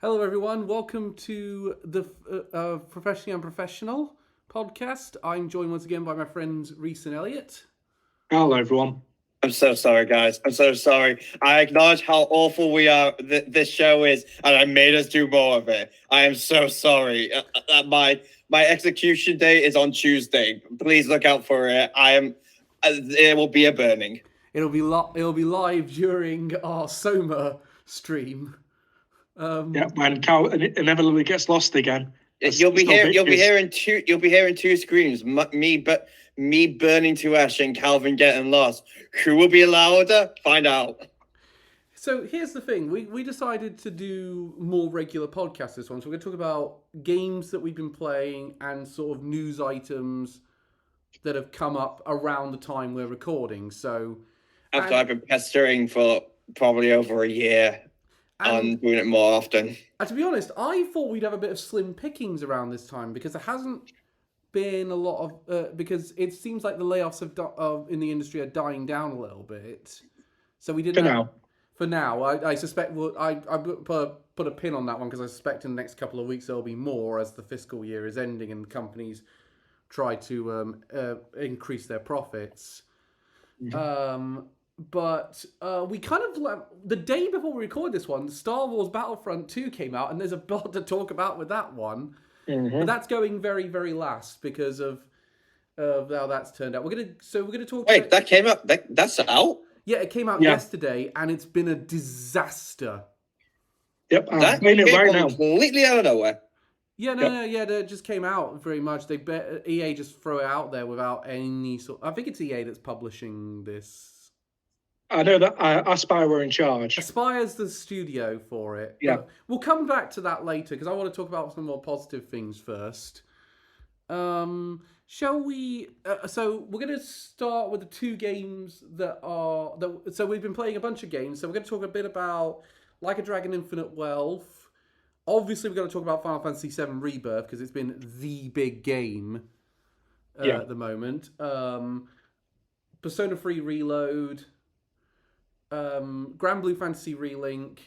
Hello, everyone. Welcome to the Professionally Unprofessional podcast. I'm joined once again by my friends Reese and Elliot. Hello, everyone. I'm so sorry, guys. I'm so sorry. I acknowledge how awful we are. This show is, and I made us do more of it. I am so sorry. My execution date is on Tuesday. Please look out for it. It will be a burning. It'll be live during our Soma stream. When Cal inevitably gets lost again. You'll be hearing two screams. Me burning to ash and Calvin getting lost. Who will be louder? Find out. So here's the thing. We decided to do more regular podcasts this one. So we're going to talk about games that we've been playing and sort of news items that have come up around the time we're recording. So after I've been pestering for probably over a year on doing it more often. To be honest, I thought we'd have a bit of slim pickings around this time because there hasn't been a lot of because it seems like the layoffs in the industry are dying down a little bit. So we didn't. For now, I suspect. I put a pin on that one because I suspect in the next couple of weeks there'll be more as the fiscal year is ending and companies try to increase their profits. Mm-hmm. But we kind of the day before we recorded this one, Star Wars Battlefront 2 came out, and there's a lot to talk about with that one. Mm-hmm. But that's going very, very last because of how that's turned out. We're gonna talk. Wait, that came out. That's out. Yeah, it came out yesterday, and it's been a disaster. Yep, that came right now, completely out of nowhere. Yeah, it just came out very much. EA just throw it out there without any sort. I think it's EA that's publishing this. I know that Aspire were in charge. Aspire's the studio for it. Yeah. But we'll come back to that later because I want to talk about some more positive things first. Shall we? So we're going to start with the two games so we've been playing a bunch of games. So we're going to talk a bit about Like a Dragon Infinite Wealth. Obviously, we're going to talk about Final Fantasy VII Rebirth because it's been the big game at the moment. Persona 3 Reload. Granblue Fantasy Relink.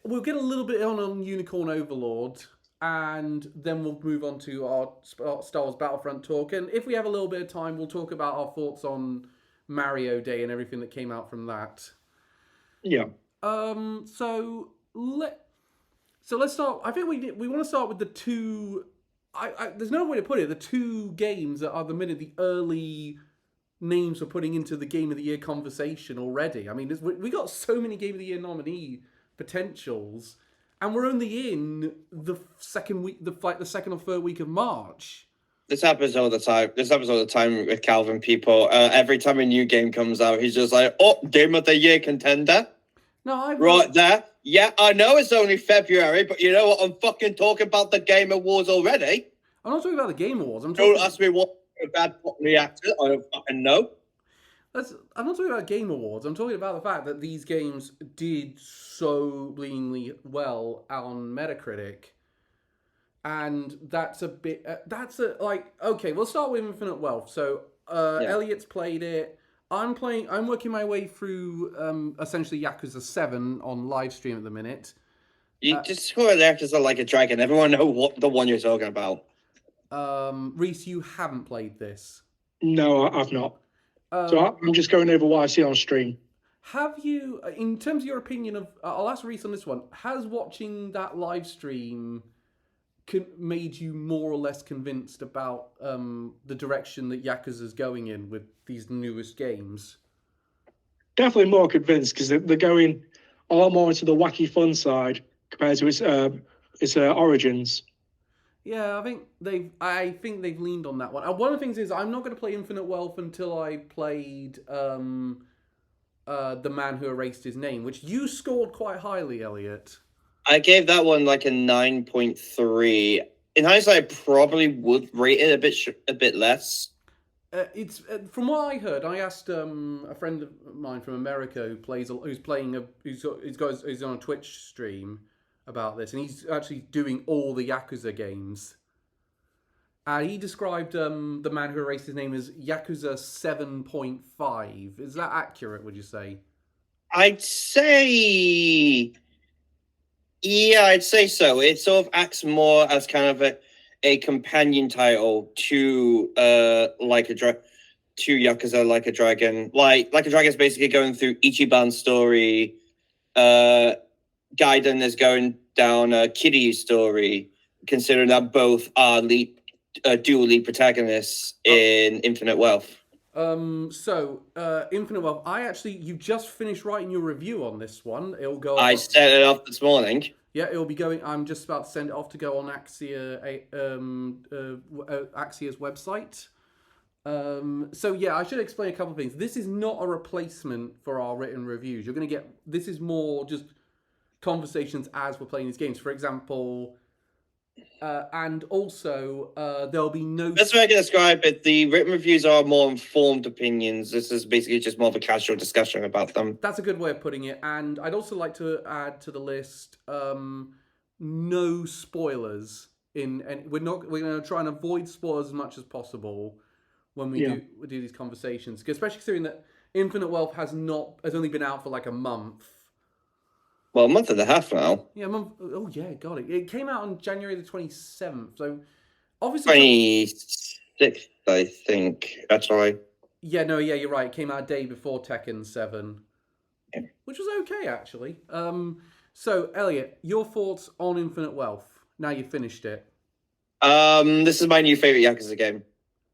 We'll get a little bit on Unicorn Overlord, and then we'll move on to our Star Wars Battlefront talk. And if we have a little bit of time, we'll talk about our thoughts on Mario Day and everything that came out from that. Yeah. So let's start. I think we want to start with the two. There's no way to put it. The two games that are the early names we're putting into the Game of the Year conversation already. I mean, we got so many Game of the Year nominee potentials, and we're only in the second week, the second or third week of March. This happens all the time with Calvin. People, every time a new game comes out, he's just like, "Oh, Game of the Year contender." No, right there. Yeah, I know it's only February, but you know what? I'm fucking talking about the Game Awards already. I'm not talking about the Game Awards. Don't ask me what a bad reactor. I don't fucking know. I'm not talking about Game Awards. I'm talking about the fact that these games did so bleedingly well on Metacritic, and that's a bit. Okay. We'll start with Infinite Wealth. So Elliot's played it. I'm working my way through essentially Yakuza 7 on live stream at the minute. You just score Yakuza Like a Dragon. Everyone know what the one you're talking about. Reese, you haven't played this. No, I've not. So I'm just going over what I see on stream. Have you, in terms of your opinion of, I'll ask Reese on this one, has watching that live stream made you more or less convinced about the direction that Yakuza's going in with these newest games? Definitely more convinced because they're going a lot more into the wacky fun side compared to its origins. Yeah, I think they've leaned on that one. One of the things is I'm not going to play Infinite Wealth until I played The Man Who Erased His Name, which you scored quite highly, Elliot. I gave that one like a 9.3. In hindsight, I probably would rate it a bit less. It's from what I heard. I asked a friend of mine from America who's on a Twitch stream about this, and he's actually doing all the Yakuza games. He described The Man Who Erased His Name as Yakuza 7.5. Is that accurate, would you say? I'd say Yeah, I'd say so. It sort of acts more as kind of a companion title to to Yakuza Like a Dragon. Like a Dragon is basically going through Ichiban's story. Gaiden is going down Kiryu's story, considering that both are dual lead protagonists in Infinite Wealth. Infinite Wealth. You just finished writing your review on this one. It'll go. I set it up this morning. Yeah, it'll be going. I'm just about to send it off to go on Axia's website. I should explain a couple of things. This is not a replacement for our written reviews. You're going to get. This is more just conversations as we're playing these games. For example. And also, there'll be no. That's the way I can describe it. The written reviews are more informed opinions. This is basically just more of a casual discussion about them. That's a good way of putting it. And I'd also like to add to the list no spoilers. And we're going to try and avoid spoilers as much as possible when we do these conversations. Especially considering that Infinite Wealth has only been out for like a month. Well, a month and a half now. Yeah, a month. Oh, yeah, got it. It came out on January the 27th. So, obviously... 26th, I think, actually. Yeah, you're right. It came out a day before Tekken 7. Yeah. Which was okay, actually. So, Elliot, your thoughts on Infinite Wealth? Now you've finished it. This is my new favorite Yakuza game.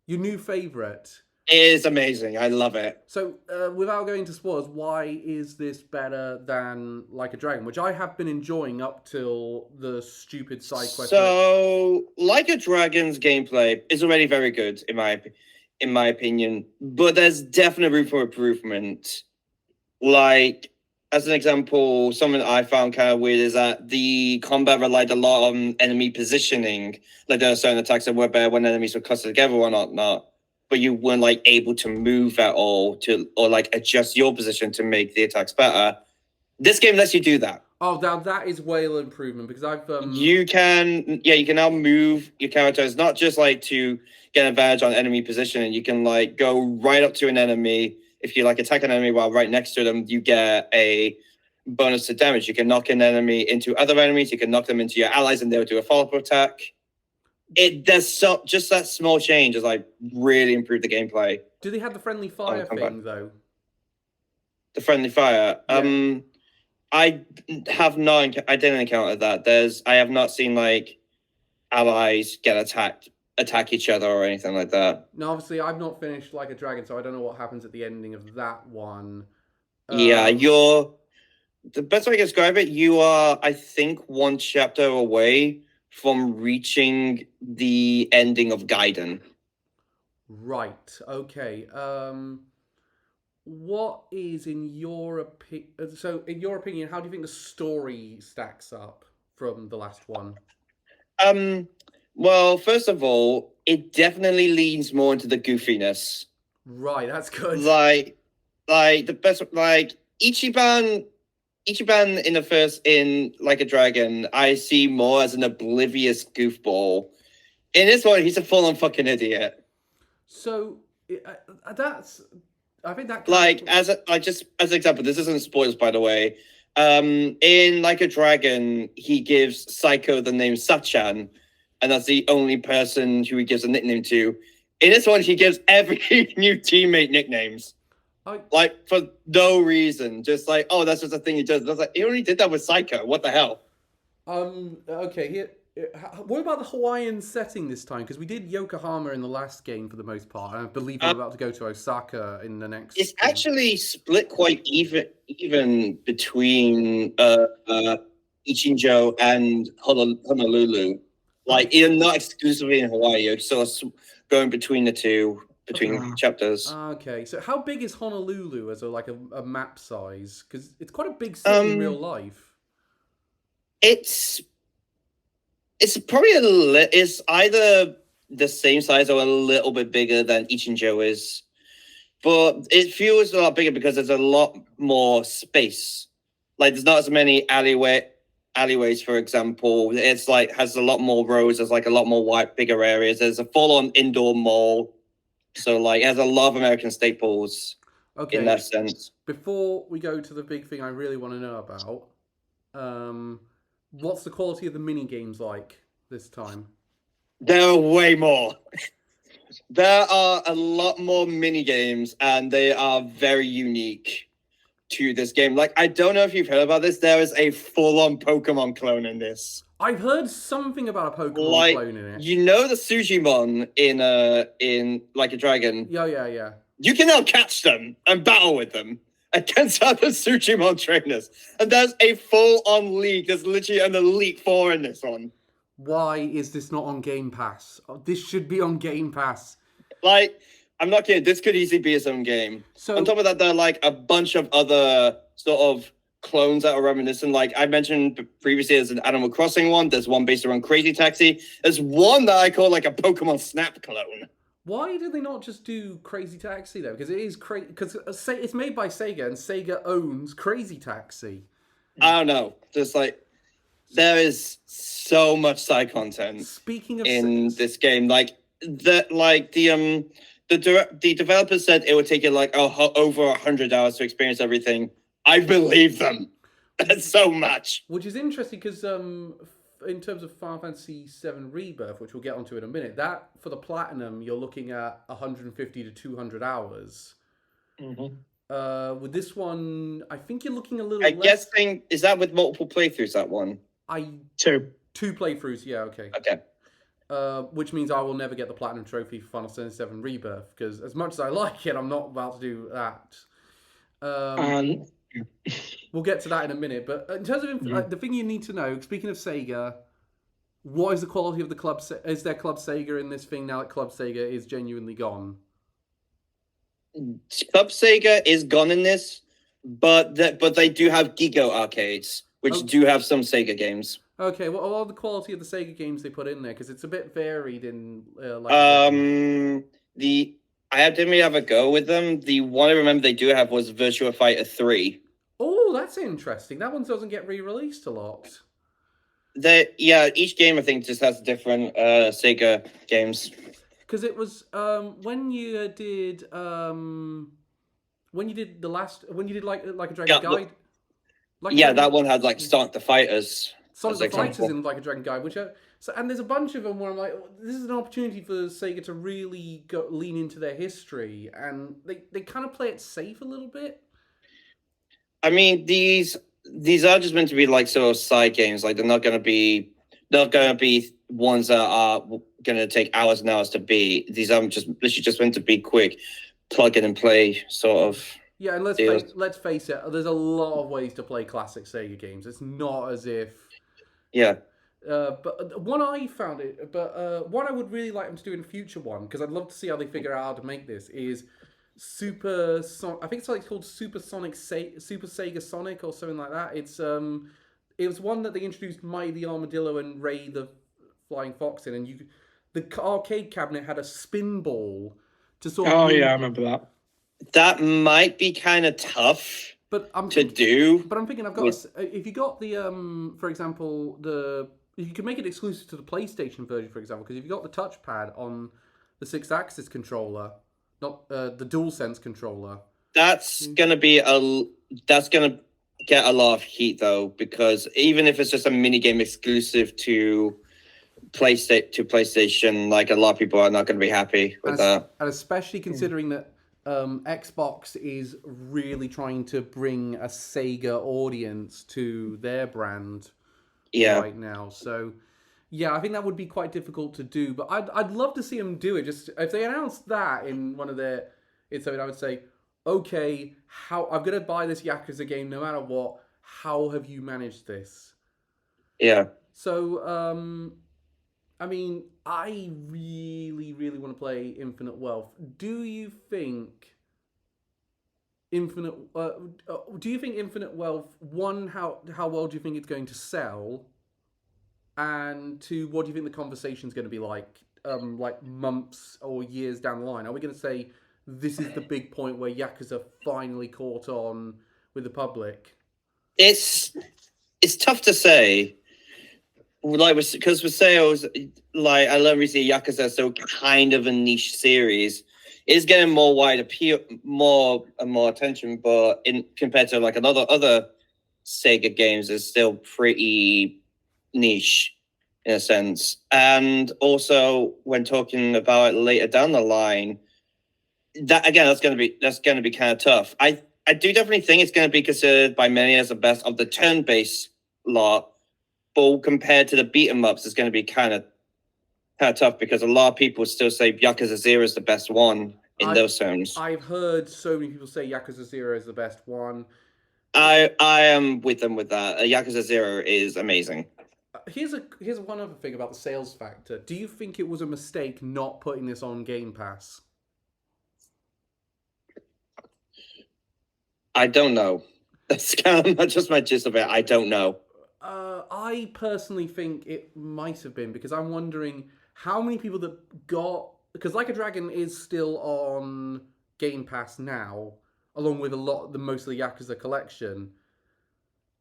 Your new favorite? It is amazing. I love it. So, without going into spoilers, why is this better than Like a Dragon, which I have been enjoying up till the stupid side quest? So, Like a Dragon's gameplay is already very good in my opinion, but there's definite room for improvement. Like, as an example, something I found kind of weird is that the combat relied a lot on enemy positioning. Like, there are certain attacks that were better when enemies were clustered together or not. But you weren't like able to move at all or like adjust your position to make the attacks better. This game lets you do that. Oh, now that is whale improvement because I've you can now move your characters not just like to get an advantage on enemy positioning. You can like go right up to an enemy. If you like attack an enemy while right next to them, you get a bonus to damage. You can knock an enemy into other enemies. You can knock them into your allies, and they'll do a follow-up attack. It does just that small change has like really improved the gameplay. Do they have the friendly fire thing though? The friendly fire. Yeah. I didn't encounter that. I have not seen like allies attack each other or anything like that. No, obviously I've not finished Like a Dragon, so I don't know what happens at the ending of that one. Yeah, the best way to describe it, you are, I think, one chapter away from reaching the ending of Gaiden. Right. Okay. What is in your opinion? So, in your opinion, how do you think the story stacks up from the last one? Well, first of all, it definitely leans more into the goofiness. Right. That's good. Like the best, like Ichiban in Like a Dragon, I see more as an oblivious goofball. In this one, he's a full-on fucking idiot. So I think that just as an example, this isn't spoilers, by the way. In Like a Dragon, he gives Psycho the name Sachan, and that's the only person who he gives a nickname to. In this one, he gives every new teammate nicknames. Like, for no reason. Just like, oh, that's just a thing he does. I was like, he only did that with Psycho. What the hell? Okay, what about the Hawaiian setting this time? Because we did Yokohama in the last game for the most part. I believe we're about to go to Osaka in the next It's game. Actually split quite even between Ichinjo and Honolulu. Like, you're not exclusively in Hawaii. You're sort of going between the two. Between chapters. Okay, so how big is Honolulu as a map size? Because it's quite a big city in real life. It's probably it's either the same size or a little bit bigger than Ichinjo is, but it feels a lot bigger because there's a lot more space. Like, there's not as many alleyways, for example. It's like has a lot more roads. There's like a lot more bigger areas. There's a full-on indoor mall. So, like, it has a lot of American staples in that sense. Before we go to the big thing I really want to know about, What's the quality of the mini games like this time? There are way more. There are a lot more mini games, and they are very unique to this game. Like, I don't know if you've heard about this. There is a full-on Pokemon clone in this. I've heard something about a Pokemon Like, clone in it. you know the Sujimon in Like a Dragon? Yeah. You can now catch them and battle with them against other Sujimon trainers. And there's a full-on league. There's literally an Elite Four in this one. Why is this not on Game Pass? Oh, this should be on Game Pass. Like, I'm not kidding. This could easily be its own game. So, On top of that, there are like a bunch of other sort of clones that are reminiscent. Like I mentioned previously, there's an Animal Crossing one. There's one based around Crazy Taxi. There's one that I call like a Pokemon Snap clone. why did they not just do Crazy Taxi though? Because it is crazy. Because it's made by Sega, and Sega owns Crazy Taxi. I don't know. Just like there is so much side content Speaking of in this game. Like the developers said it would take you like over 100 hours to experience everything. I believe them. That's so much. which is interesting because in terms of Final Fantasy VII Rebirth, which we'll get onto in a minute, that for the platinum you're looking at 150 to 200 hours. Mm-hmm. With this one, I think you're looking a little. I'm guessing, is that with multiple playthroughs? That one. Two playthroughs. Yeah, okay. Okay. Which means I will never get the platinum trophy for Final Fantasy VII Rebirth because as much as I like it, I'm not about to do that. We'll get to that in a minute. But in terms of the thing you need to know, speaking of Sega, what is the quality of the club? Is there Club Sega in this thing now that Club Sega is genuinely gone? Club Sega is gone in this, but they do have Gigo arcades, which do have some Sega games. Okay, what are the quality of the Sega games they put in there? Because it's a bit varied in. I didn't have a go with them. The one I remember they do have was Virtua Fighter 3. Oh, that's interesting. That one doesn't get re-released a lot. Each game I think just has different Sega games. Because it was when you did like a Dragon Guide. That one had like Sonic the Fighters. Sonic the Fighters in Like a Dragon Guide, and there's a bunch of them where I'm like, this is an opportunity for Sega to really lean into their history, and they kind of play it safe a little bit. I mean, these are just meant to be like sort of side games. Like they're not going to be ones that are going to take hours and hours to beat. These are literally just meant to be quick, plug in and play sort of. Yeah, and let's face it, there's a lot of ways to play classic Sega games. It's not as if. Yeah. But one I found it, but what I would really like them to do in a future one, because I'd love to see how they figure out how to make this, is I think it's like called Super Sega Sonic or something like that. It was one that they introduced Mighty the Armadillo and Ray the Flying Fox in, and the arcade cabinet had a spin ball to sort of. Oh yeah, I remember that. That might be kind of tough. But I'm thinking, I've got if you got the for example you can make it exclusive to the PlayStation version, for example, because if you got the touchpad on the 6-axis controller, not the DualSense controller, that's gonna get a lot of heat though, because even if it's just a mini game exclusive to PlayStation, like a lot of people are not going to be happy with that, and especially considering that. Xbox is really trying to bring a Sega audience to their brand right now. So, I think that would be quite difficult to do. But I'd love to see them do it. Just if they announced that in one of their... I would say, okay, I'm going to buy this Yakuza game no matter what. How have you managed this? Yeah. So, I mean, I really, really want to play Infinite Wealth. Do you think Infinite Wealth, one, how well do you think it's going to sell? And two, what do you think the conversation's going to be like months or years down the line? Are we going to say this is the big point where Yakuza finally caught on with the public? It's tough to say. Like, because with sales, like I learned recently, Yakuza is still kind of a niche series. It's getting more wide appeal, more and more attention, but compared to like other Sega games, it's still pretty niche in a sense. And also when talking about it later down the line, that again, that's going to be kind of tough. I do definitely think it's going to be considered by many as the best of the turn-based lot, but compared to the beat 'em ups, it's going to be kind of tough because a lot of people still say Yakuza 0 is the best one in those terms. I've heard so many people say Yakuza 0 is the best one. I am with them with that. Yakuza 0 is amazing. Here's one other thing about the sales factor. Do you think it was a mistake not putting this on Game Pass? I don't know. That's kind of just my gist of it. I don't know. I personally think it might have been, because I'm wondering how many people that got... Because Like a Dragon is still on Game Pass now, along with most of the Yakuza collection.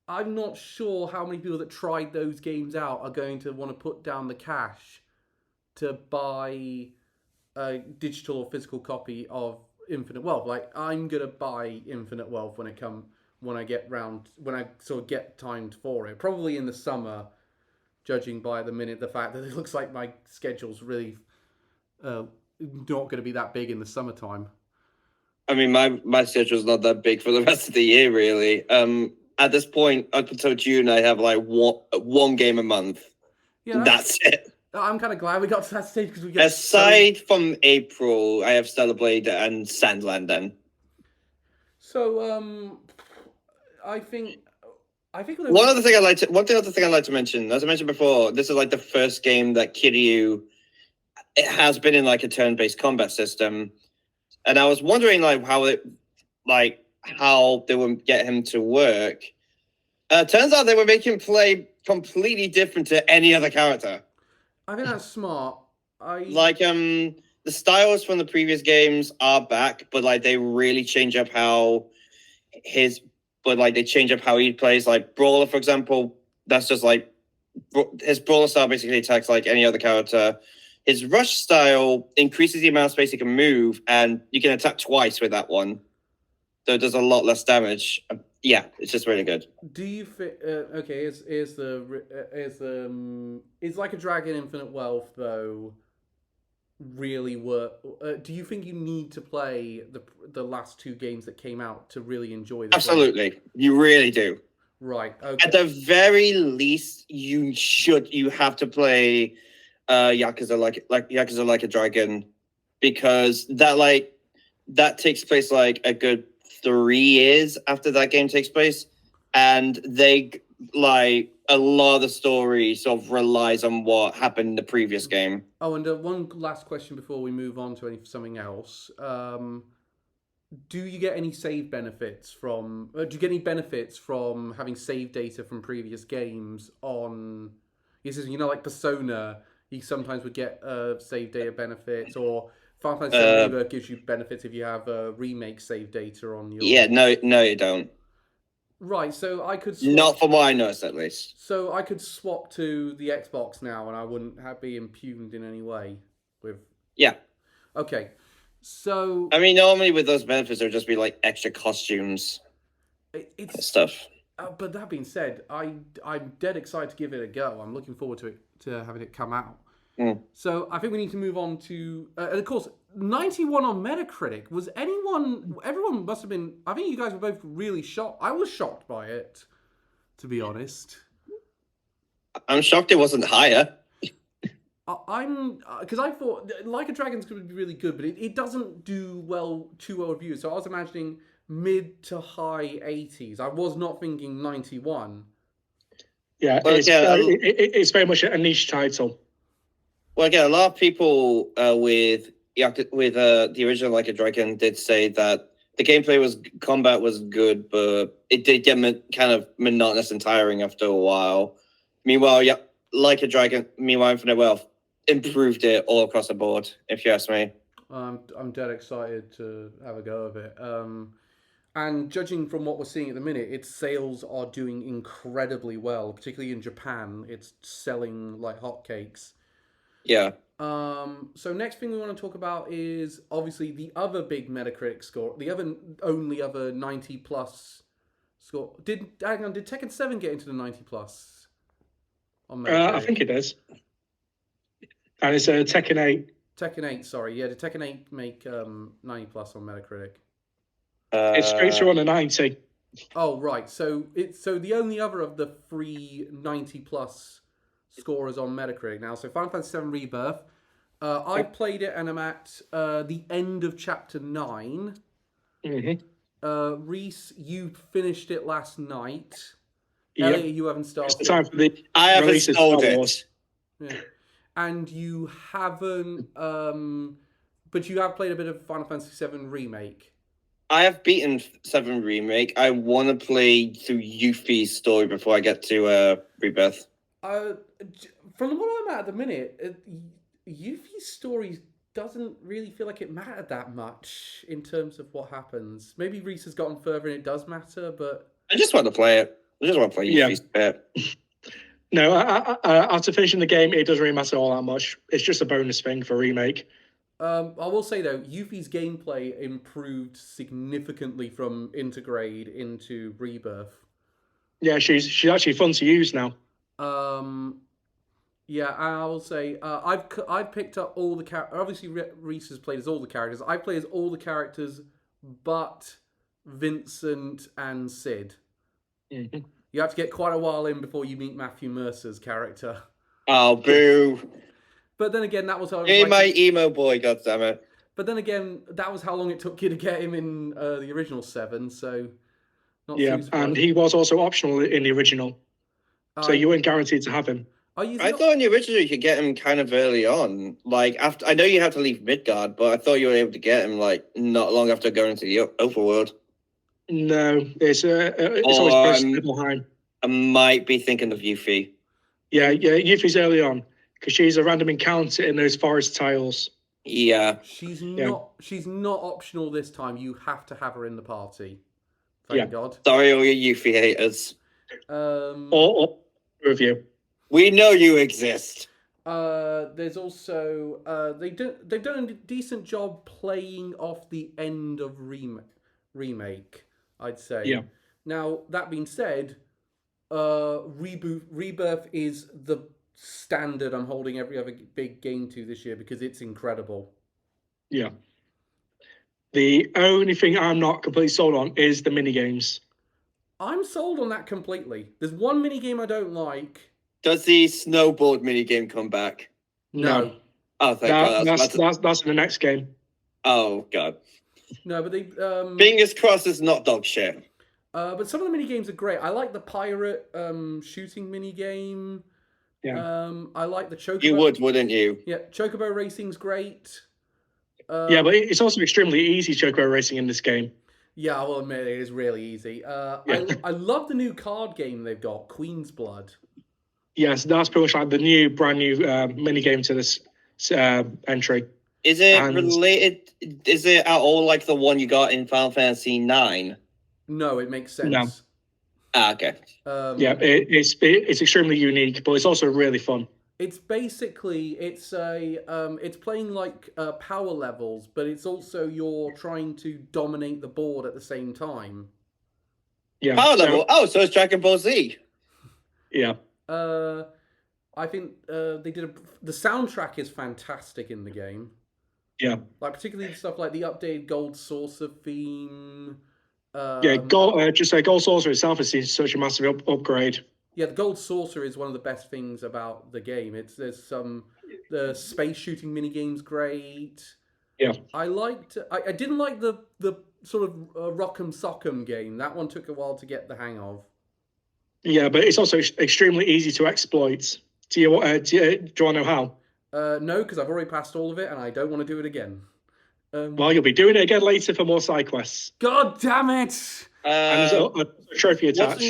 I'm not sure how many people that tried those games out are going to want to put down the cash to buy a digital or physical copy of Infinite Wealth. Like, I'm gonna buy Infinite Wealth when I sort of get timed for it. Probably in the summer, judging by the fact that it looks like my schedule's really not going to be that big in the summertime. I mean, my schedule's not that big for the rest of the year, really. At this point, up until June, I have like one game a month. Yeah, that's it. I'm kind of glad we got to that stage because we get aside from April, I have Stellar Blade and Sandland. Then, so I think one other thing I'd like to mention, as I mentioned before, this is like the first game that Kiryu, it has been in like a turn-based combat system, and I was wondering how they would get him to work. Turns out they would make him play completely different to any other character. I think that's smart. The styles from the previous games are back, but like they really change up how they change up how he plays. Like Brawler, for example, that's just like his Brawler style basically attacks like any other character. His Rush style increases the amount of space he can move, and you can attack twice with that one, so it does a lot less damage. Yeah, it's just really good. Do you think? Okay, is Like a Dragon Infinite Wealth though really work? Do you think you need to play the last two games that came out to really enjoy this? Absolutely, you really do. Right. Okay. At the very least, you have to play Yakuza like a Dragon, because that takes place like a good 3 years after that game takes place, and a lot of the story sort of relies on what happened in the previous game. Oh, and one last question before we move on to something else. Do you get any save benefits from? Do you get any benefits from having save data from previous games on? Like Persona, you sometimes would get save data benefits, or Final Fantasy VII Rebirth gives you benefits if you have remake save data on your... Yeah, no, you don't. Right, so I could... Not from what I noticed, at least. So I could swap to the Xbox now, and I wouldn't be impugned in any way with... Yeah. Okay, so... I mean, normally with those benefits, there would just be, like, extra costumes and stuff. But that being said, I'm dead excited to give it a go. I'm looking forward to having it come out. So I think we need to move on to, and of course, 91 on Metacritic. Everyone must have been, I think you guys were both really shocked. I was shocked by it, to be honest. I'm shocked it wasn't higher. Because I thought Like a Dragon's going to be really good, but it doesn't do too well reviews. So I was imagining mid to high 80s. I was not thinking 91. Yeah, it's very much a niche title. Well, again, a lot of people with the original Like a Dragon did say that the combat was good, but it did get kind of monotonous and tiring after a while. Meanwhile, Like a Dragon, Infinite Wealth improved it all across the board, if you ask me. I'm dead excited to have a go of it. And judging from what we're seeing at the minute, its sales are doing incredibly well, particularly in Japan. It's selling like hotcakes. Yeah. So next thing we want to talk about is obviously the other big Metacritic score, the only other 90+ score. Did Tekken 7 get into the 90+? on I Metacritic? think it is. And it's a Tekken 8. Tekken 8, sorry. Yeah, did Tekken 8 make 90 plus on Metacritic? It's straight through on a 90. Oh, right. So the only other of the free 90 plus scorers on Metacritic now. So Final Fantasy VII Rebirth. I played it and I'm at the end of chapter 9. Reese, you finished it last night. Yep. Elliot, you haven't It's started. the time for the I haven't release of sold Star it. Wars. Yeah. And you haven't, but you have played a bit of Final Fantasy VII Remake. I have beaten 7 Remake. I want to play through Yuffie's story before I get to Rebirth. From what I'm at the minute, Yuffie's story doesn't really feel like it mattered that much in terms of what happens. Maybe Reese has gotten further and it does matter, but I just want to play it. I just want to play Yuffie's bit. No, after finishing the game, it doesn't really matter all that much. It's just a bonus thing for Remake. I will say though, Yuffie's gameplay improved significantly from Intergrade into Rebirth. Yeah, she's actually fun to use now. Yeah, I will say I've picked up all the characters. Obviously, Reese has played as all the characters. I play as all the characters, but Vincent and Sid. Mm-hmm. You have to get quite a while in before you meet Matthew Mercer's character. Oh, boo! But then again, that was how. Hey, my emo boy, goddammit. But then again, that was how long it took you to get him in the original 7. So, not Yeah, too surprising. and he was also optional in the original, so you weren't guaranteed to have him. I thought in the original you could get him kind of early on. Like after, I know you have to leave Midgard, but I thought you were able to get him like not long after going to the Overworld. No, it's always present behind. I might be thinking of Yuffie. Yeah, Yuffie's early on because she's a random encounter in those forest tiles. Yeah, she's not optional this time. You have to have her in the party. Thank God. Sorry, all you Yuffie haters. Or review. We know you exist. There's also they've done a decent job playing off the end of remake, I'd say. Yeah. Now that being said, Rebirth is the standard I'm holding every other big game to this year because it's incredible. Yeah. The only thing I'm not completely sold on is the mini games. I'm sold on that completely. There's one mini game I don't like. Does the snowboard minigame come back? No. Oh, thank God. That's in the next game. Oh, God. No, but they... Fingers crossed it's not dog shit. But some of the mini games are great. I like the pirate shooting mini game. Yeah. I like the Chocobo... You would, wouldn't you? Yeah, Chocobo Racing's great. Yeah, but it's also extremely easy Chocobo Racing in this game. Yeah, I will admit it is really easy. I love the new card game they've got, Queen's Blood. Yes, that's pretty much like the brand new mini game to this entry. Is it related? Is it at all like the one you got in Final Fantasy IX? No, it makes sense. No. Okay. Yeah, it's extremely unique, but it's also really fun. It's basically it's playing like power levels, but it's also you're trying to dominate the board at the same time. Yeah. Power level. Oh, so it's Dragon Ball Z. Yeah. I think the soundtrack is fantastic in the game. Yeah. Like particularly stuff like the updated Gold Saucer theme. Gold Saucer itself has seen such a massive upgrade. Yeah, the Gold Saucer is one of the best things about the game. The space shooting mini game's great. Yeah. I didn't like the sort of Rock'em Sock'em game. That one took a while to get the hang of. Yeah, but it's also extremely easy to exploit. Do you want to know how? No, because I've already passed all of it and I don't want to do it again. Well, you'll be doing it again later for more side quests. God damn it! And there's a trophy attached.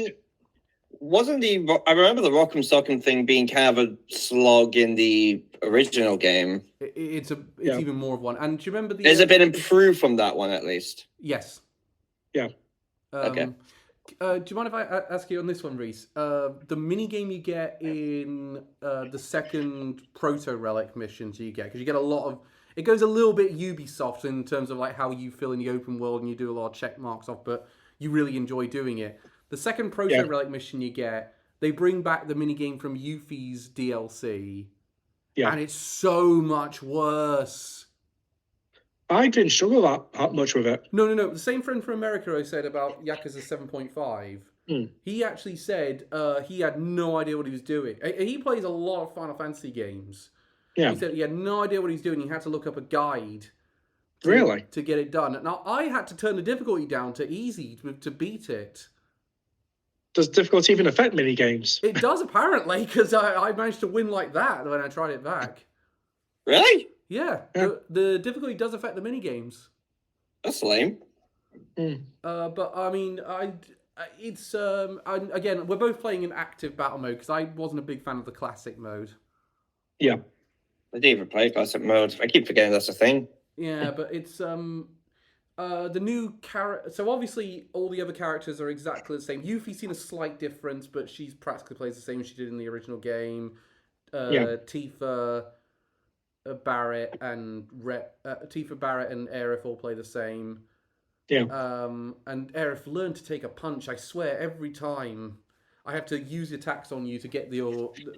I remember the Rock'em Sock'em thing being kind of a slog in the original game. It's even more of one. And do you remember the... Has it been improved from that one at least? Yes. Yeah. Okay. Do you mind if I ask you on this one, Reese? The mini game you get in the second Proto Relic missions you get, because you get a lot of... It goes a little bit Ubisoft in terms of like how you fill in the open world and you do a lot of check marks off, but you really enjoy doing it. The second Proto Relic mission you get, they bring back the minigame from Yuffie's DLC, Yeah. and it's so much worse. I didn't struggle that much with it. No. The same friend from America I said about Yakuza 7.5. He actually said he had no idea what he was doing. He plays a lot of Final Fantasy games. Yeah. He said he had no idea what he was doing. He had to look up a guide to get it done. Now, I had to turn the difficulty down to easy to beat it. Does difficulty even affect mini games? It does, apparently, because I managed to win like that when I tried it back. Really? Yeah. The difficulty does affect the minigames. That's lame. But, I mean, it's... again, we're both playing in active battle mode, because I wasn't a big fan of the classic mode. Yeah. I didn't even play classic mode. I keep forgetting that's a thing. Yeah, but it's... the new character... So obviously, all the other characters are exactly the same. Yuffie's seen a slight difference, but she practically plays the same as she did in the original game. Tifa, Barrett, and Aerith all play the same. Yeah. And Aerith learned to take a punch. I swear, every time I have to use attacks on you to get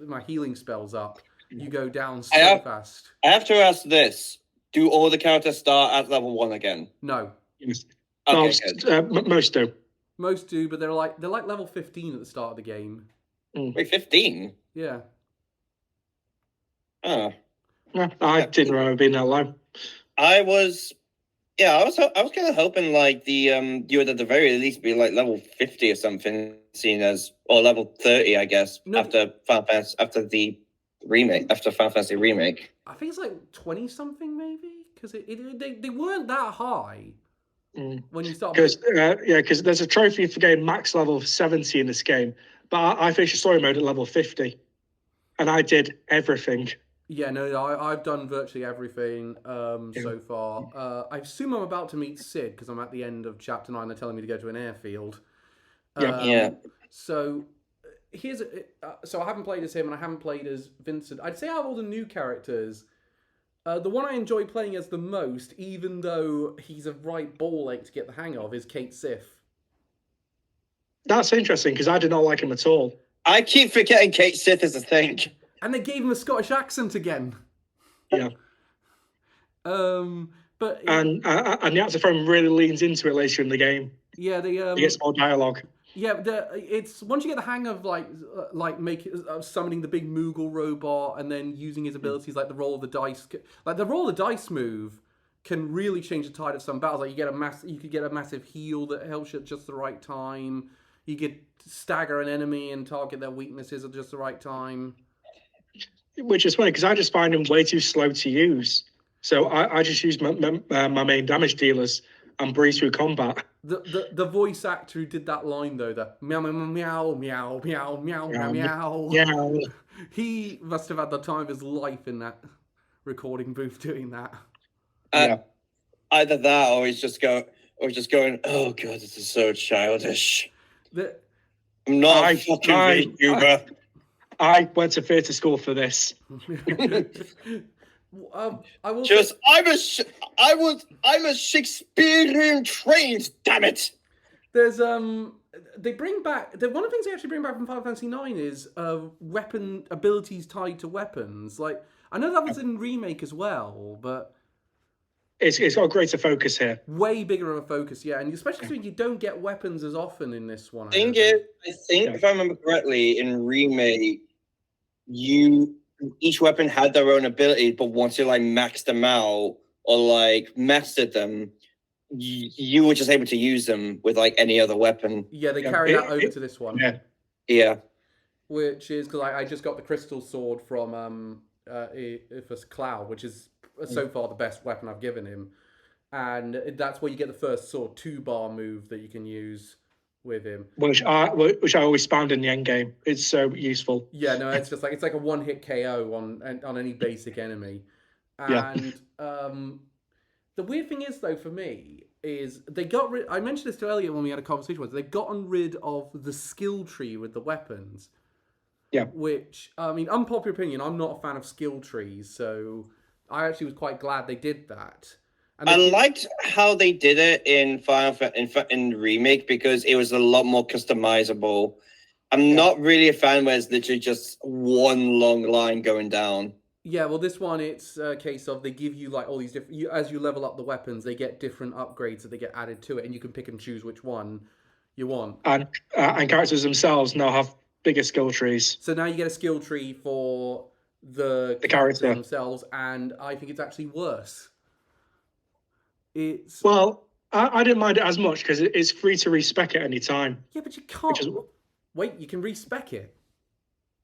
my healing spells up, you go down so fast. I have to ask this. Do all the characters start at level 1 again? No. Yes. Okay, Most do. Most do, but they're like level 15 at the start of the game. Wait, 15? Yeah. Oh. Yeah, I didn't remember being that low. I was kind of hoping like you would at the very least be like level 50 or something, seen as or level 30, I guess, after Final Fantasy remake. I think it's like 20 something maybe, because they weren't that high when you start. Because there's a trophy for getting max level 70 in this game, but I finished the story mode at level 50, and I did everything. Yeah, no, I've done virtually everything so far. I assume I'm about to meet Sid because I'm at the end of chapter 9. They're telling me to go to an airfield. So so I haven't played as him and I haven't played as Vincent. I'd say out of all the new characters, the one I enjoy playing as the most, even though he's a right ball ache to get the hang of, is Kate Sith. That's interesting because I did not like him at all. I keep forgetting Kate Sith is a thing. And they gave him a Scottish accent again. Yeah. But and the actor from really leans into it later in the game. Yeah, he gets more dialogue. Yeah, it's once you get the hang of summoning the big Moogle robot and then using his abilities like the roll of the dice, like the roll of the dice move can really change the tide of some battles. Like you could get a massive heal that helps you at just the right time. You could stagger an enemy and target their weaknesses at just the right time. Which is funny because I just find him way too slow to use. So I just use my main damage dealers and breeze through combat. The voice actor who did that line though, the meow meow meow meow meow meow meow meow. Yeah. He must have had the time of his life in that recording booth doing that. Either that or he's just going, oh god, this is so childish. I'm not a fucking VTuber. I went to theatre school for this. I'm a Shakespearean trained, damn it. There's they bring back one of the things they actually bring back from Final Fantasy IX is weapon abilities tied to weapons. Like I know that was in remake as well, but it's got a greater focus here. Way bigger of a focus, yeah, and especially since you don't get weapons as often in this one. I think if I remember correctly, in remake, each weapon had their own ability, but once you like maxed them out or like mastered them, you were just able to use them with like any other weapon. Yeah, they carry that over to this one. Yeah. Which is because I just got the crystal sword from Ifus Cloud, which is so far the best weapon I've given him, and that's where you get the first sort of 2-bar move that you can use with him, which I always spammed in the end game. It's so useful. Yeah, no, it's like a one-hit KO on any basic enemy. And the weird thing is though for me is they got rid. I mentioned this earlier when we had a conversation with. They've gotten rid of the skill tree with the weapons. Yeah. Which I mean, unpopular opinion. I'm not a fan of skill trees, so I actually was quite glad they did that. And I liked how they did it in in remake because it was a lot more customizable. I'm not really a fan where it's literally just one long line going down. Yeah, well, this one, it's a case of they give you like all these different. As you level up the weapons, they get different upgrades that they get added to it, and you can pick and choose which one you want. And characters themselves now have bigger skill trees. So now you get a skill tree for the characters character. themselves, and I think it's actually worse. It's Well, I didn't mind it as much because it's free to respec at any time. yeah, but you can't. Wait, you can respec it.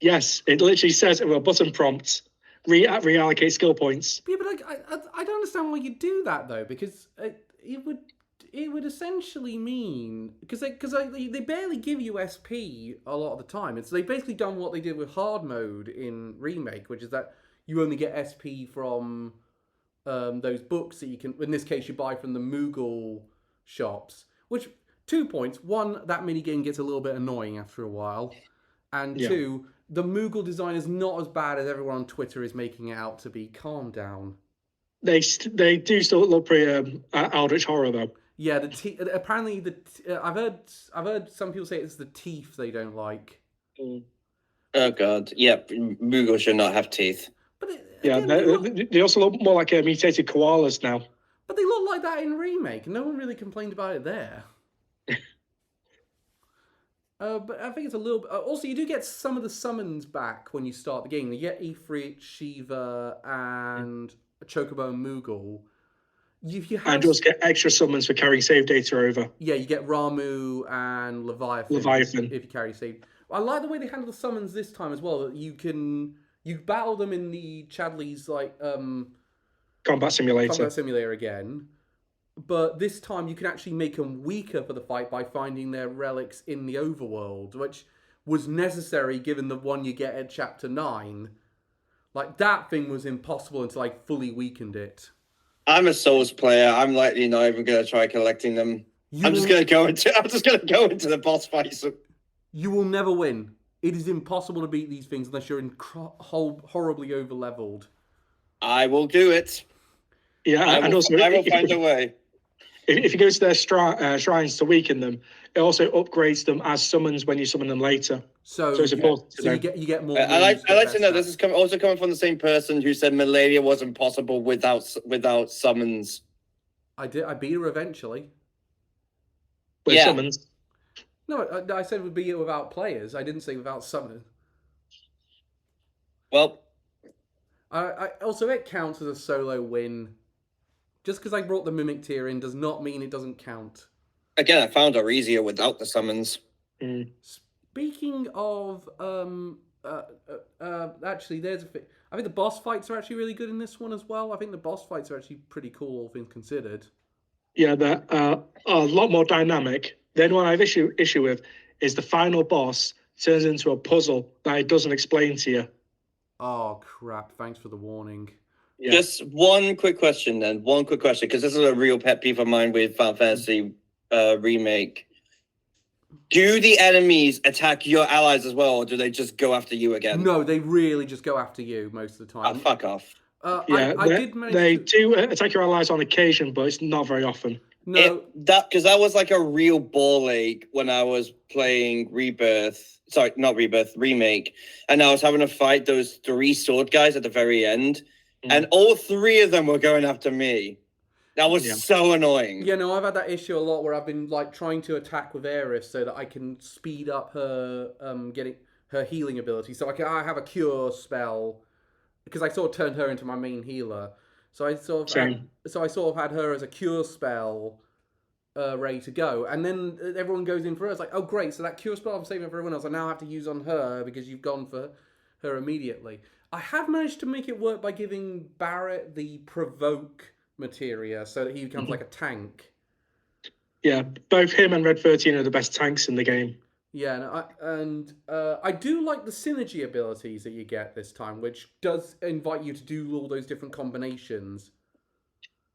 Yes, it literally says with a button prompt, reallocate skill points. Yeah, but I don't understand why you do that though, because it would essentially mean because they barely give you SP a lot of the time. It's they basically done what they did with hard mode in remake, which is that you only get SP from those books that you can. In this case, you buy from the Moogle shops. Which 2 points: one, that minigame gets a little bit annoying after a while, and two, the Moogle design is not as bad as everyone on Twitter is making it out to be. Calm down. They do still look pretty Eldritch Horror though. Yeah, apparently I've heard some people say it's the teeth they don't like. Oh god, yep. Moogle should not have teeth. But they also look more like mutated koalas now. But they look like that in remake. No one really complained about it there. But I think it's a little bit... also, you do get some of the summons back when you start the game. You get Ifrit, Shiva, and Chocobo and Moogle. And just get extra summons for carrying save data over. Yeah, you get Ramu and Leviathan. If you carry save. I like the way they handle the summons this time as well. That you battle them in the Chadley's Combat simulator again. But this time you can actually make them weaker for the fight by finding their relics in the overworld, which was necessary given the one you get at Chapter 9. Like, that thing was impossible until I fully weakened it. I'm a Souls player. I'm likely not even going to try collecting them. I'm just going to go into the boss fights. You will never win. It is impossible to beat these things unless you're horribly over-leveled. I will do it. Yeah, I will find a way. If you go to their shrines to weaken them, it also upgrades them as summons when you summon them later. So it's important to know. You get more. I like to know this is also coming from the same person who said Malaria wasn't possible without summons. I beat her eventually. With summons. No, I said would beat it without players. I didn't say without summons. Well, I also it counts as a solo win. Just because I brought the Mimic tier in does not mean it doesn't count. Again, I found her easier without the summons. Speaking of, actually, there's a thing. I think the boss fights are actually really good in this one as well. I think the boss fights are actually pretty cool, all things considered. Yeah, they're a lot more dynamic. The only one I've issue with is the final boss turns into a puzzle that it doesn't explain to you. Oh, crap. Thanks for the warning. Yeah. Just one quick question, because this is a real pet peeve of mine with Final Fantasy Remake. Do the enemies attack your allies as well, or do they just go after you again? No, they really just go after you most of the time. Oh, fuck off. They do attack your allies on occasion, but it's not very often. No, because that was like a real ball ache when I was playing Rebirth. Sorry, not Rebirth, Remake. And I was having to fight those 3 sword guys at the very end. And all 3 of them were going after me. That was so annoying. Yeah, no, I've had that issue a lot where I've been like trying to attack with Aerith so that I can speed up her getting her healing ability. So I have a cure spell because I sort of turned her into my main healer. So I sort of had her as a cure spell ready to go, and then everyone goes in for her. It's like, oh great, so that cure spell I'm saving for everyone else I now have to use on her because you've gone for her immediately. I have managed to make it work by giving Barrett the provoke materia so that he becomes like a tank. Yeah, both him and Red 13 are the best tanks in the game. Yeah, I do like the synergy abilities that you get this time, which does invite you to do all those different combinations.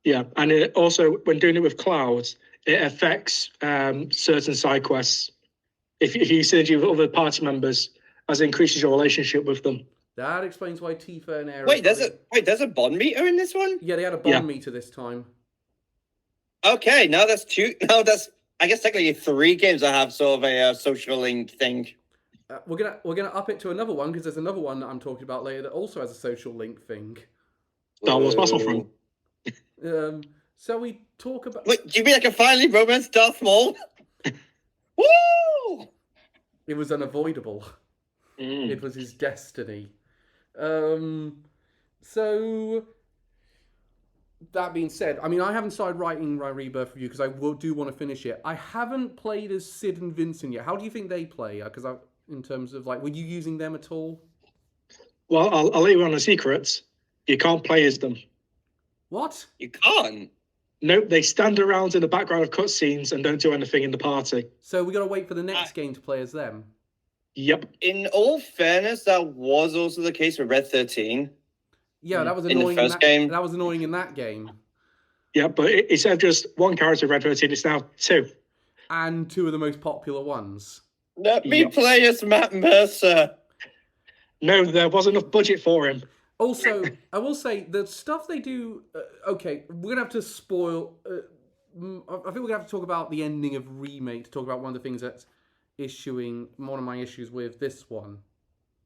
Yeah, and it also, when doing it with Clouds, it affects certain side quests. If you synergy with other party members, as it increases your relationship with them. That explains why Tifa and Aerith... There's a bond meter in this one? Yeah, they had a bond meter this time. Okay, now that's 2. Now that's, I guess, technically 3 games that have sort of a social link thing. we're gonna up it to another one because there's another one that I'm talking about later that also has a social link thing. Star Wars Battlefront. So we talk about. Wait, do you mean I can finally romance Darth Maul? Woo! It was unavoidable. It was his destiny. So that being said, I mean, I haven't started writing my Rebirth review because I do want to finish it. I haven't played as Sid and Vincent yet. How do you think they play? Because in terms of like, were you using them at all? Well, I'll let you on a secret. You can't play as them. What? You can't. Nope, they stand around in the background of cutscenes and don't do anything in the party. So we got to wait for the next game to play as them. Yep. In all fairness, that was also the case with Red 13. Yeah, that was In the annoying. first game. That was annoying in that game. Yeah, but instead of just one character in Red 13, it's now two. And two of the most popular ones. Let me play as Matt Mercer. No, there wasn't enough budget for him. Also, I will say the stuff they do. Okay, we're gonna have to spoil. I think we're gonna have to talk about the ending of Remake to talk about one of the things that's one of my issues with this one.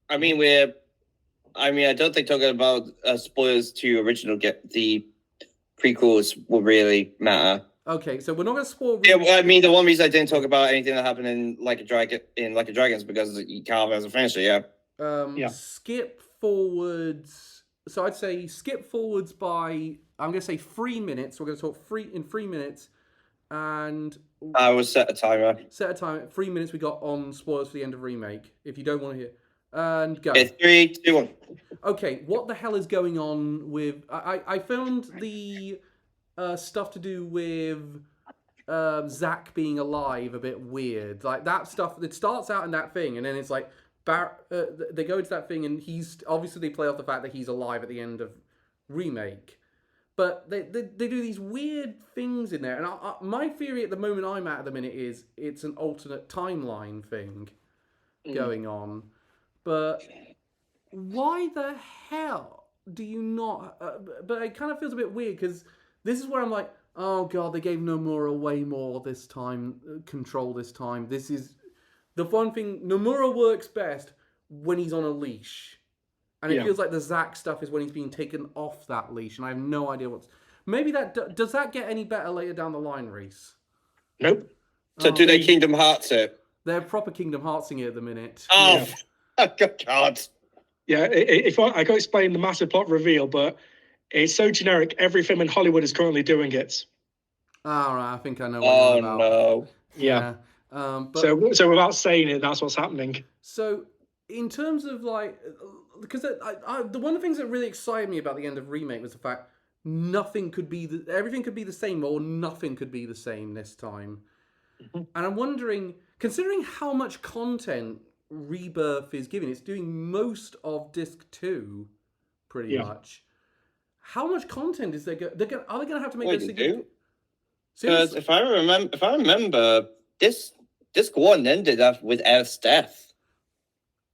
I don't think talking about spoilers to original the prequels will really matter. Okay, so we're not gonna spoil. Yeah, well, I mean, the one reason I didn't talk about anything that happened in Like a Dragon is because Carl hasn't finished it. Yeah. Skip forwards. So I'd say skip forwards by. I'm gonna say 3 minutes. We're gonna talk in 3 minutes, and I will set a timer. Set a timer. 3 minutes we got on spoilers for the end of Remake. If you don't want to hear, and go. Okay, 3, 2, 1. Okay, what the hell is going on with? I found the stuff to do with Zach being alive a bit weird. Like that stuff. It starts out in that thing, and then it's like they go into that thing, and he's obviously they play off the fact that he's alive at the end of Remake. But they do these weird things in there, and my theory at the moment I'm at the minute is it's an alternate timeline thing going on. But why the hell do you not? But it kind of feels a bit weird because this is where I'm like, oh god, they gave Nomura way more this time, control this time. This is the fun thing. Nomura works best when he's on a leash. And it feels like the Zack stuff is when he's being taken off that leash, and I have no idea what's. Maybe that does that get any better later down the line, Reese? Nope. So do they Kingdom Hearts it? They're proper Kingdom Heartsing it at the minute. Oh, God. Yeah, if I can't explain the massive plot reveal, but it's so generic. Every film in Hollywood is currently doing it. All right, I think I know what you're about. No. Yeah. But, so without saying it, that's what's happening. So in terms of like, because the one of the things that really excited me about the end of Remake was the fact everything could be the same or nothing could be the same this time. And I'm wondering, considering how much content Rebirth is giving, it's doing most of Disc 2, pretty much. How much content is there? Are they going to have to make this significant? Because if I remember, Disc 1 ended up with Aerith's death.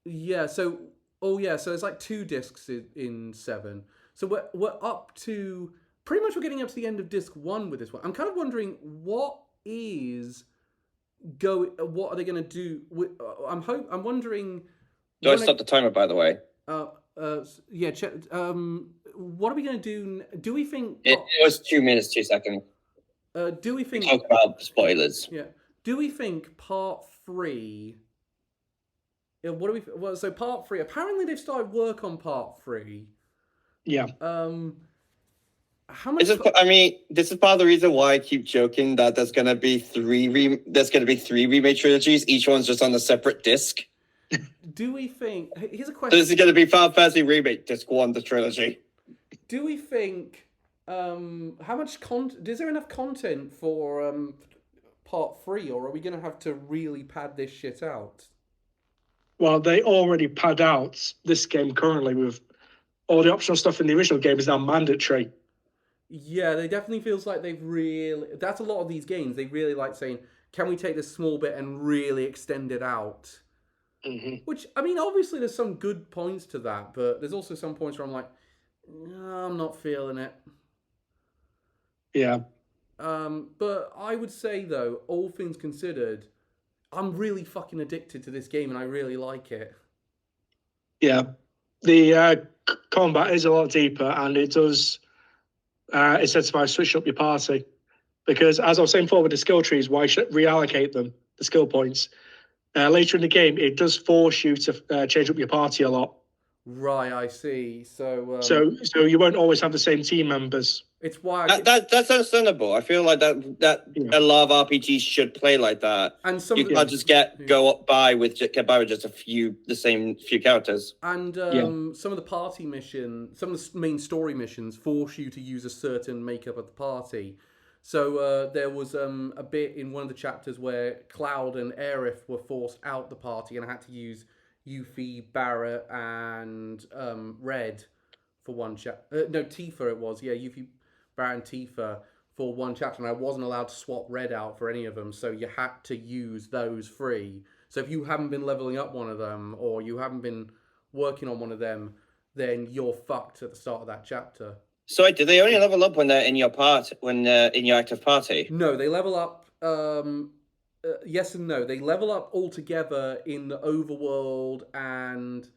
Yeah. So it's like 2 discs in 7. So we're up to pretty much we're getting up to the end of Disc 1 with this one. I'm kind of wondering what are they going to do? I'm wondering. Do I stop the timer, by the way? Yeah. Check. What are we going to do? Do we think it was 2 minutes 2 seconds? Do we think talk about spoilers? Yeah. Do we think Part 3? What do we? Well, so Part 3. Apparently, they've started work on Part 3. Yeah. How much? This is part of the reason why I keep joking that there's gonna be 3 remake trilogies. Each one's just on a separate disc. Do we think? Here's a question. So this is gonna be Final Fantasy Remake Disc 1, the trilogy. Do we think? How much content? Is there enough content for Part 3, or are we gonna have to really pad this shit out? Well, they already pad out this game currently with all the optional stuff in the original game is now mandatory. Yeah, they definitely feels like they've really. That's a lot of these games. They really like saying, "Can we take this small bit and really extend it out?" Mm-hmm. Which obviously, there's some good points to that, but there's also some points where I'm like, no, I'm not feeling it. Yeah. But I would say though, all things considered, I'm really fucking addicted to this game, and I really like it. Yeah, the combat is a lot deeper, and it does incentivize switching up your party. Because as I was saying before with the skill trees, why should reallocate them, the skill points? Later in the game, it does force you to change up your party a lot. Right, I see. So, So you won't always have the same team members. it's why That's understandable. I feel like that Yeah. a lot of RPGs should play like that. and some You can't just get by with just the same few characters. and some of the party missions, some of the main story missions force you to use a certain makeup of the party. So there was a bit in one of the chapters where Cloud and Aerith were forced out the party, and I had to use Yuffie, Barrett, and Red for one chapter. No, Tifa it was. Yeah, Yuffie, Barrett, and Tifa for one chapter, and I wasn't allowed to swap Red out for any of them. So you had to use those three. So if you haven't been leveling up one of them, or you haven't been working on one of them, then you're fucked at the start of that chapter. So do they only level up when they're in your in your active party? No, they level up. Yes and no. They level up all together in the overworld and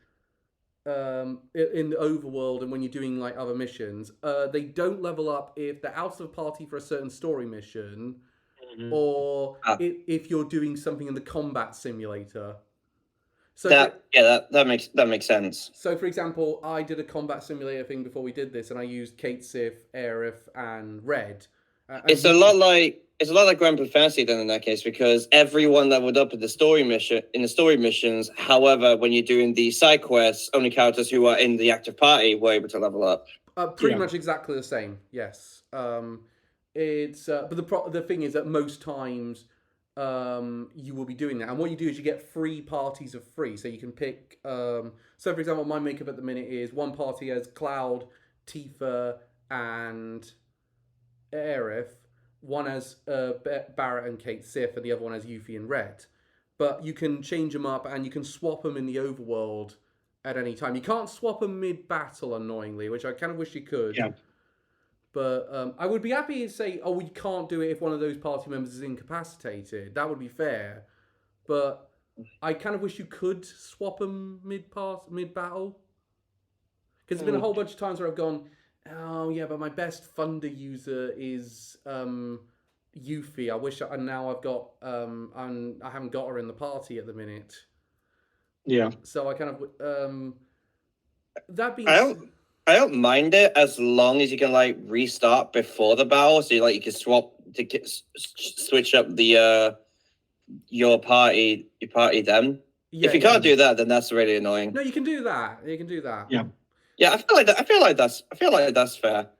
when you're doing like other missions. They don't level up if they're out of the party for a certain story mission, or if you're doing something in the combat simulator. So that makes sense. So, for example, I did a combat simulator thing before we did this, and I used Kate Sif, Aerith, and Red. It's a lot like Granblue Fantasy then in that case, because everyone leveled up in the story missions. However, when you're doing the side quests, only characters who are in the active party were able to level up. Pretty much exactly the same. Yes. It's but the thing is that most times you will be doing that, and what you do is you get 3 parties of 3, so you can pick. So, for example, my makeup at the minute is one party has Cloud, Tifa, and Aerith. One has Barrett and Kate Sif, and the other one has Yuffie and Red. But you can change them up, and you can swap them in the overworld at any time. You can't swap them mid-battle, annoyingly, which I kind of wish you could. Yeah. But I would be happy to say, oh, we can't do it if one of those party members is incapacitated. That would be fair. But I kind of wish you could swap them mid-battle. Because there's been a whole bunch of times where I've gone, oh, yeah, but my best Thunder user is Yuffie. I wish, and now I've got, I haven't got her in the party at the minute. Yeah. So I kind of, that being I don't mind it as long as you can like restart before the battle, so you can switch up the your party then. Yeah, if you can't do that, then that's really annoying. No, you can do that. You can do that. Yeah. Yeah, I feel like that's fair.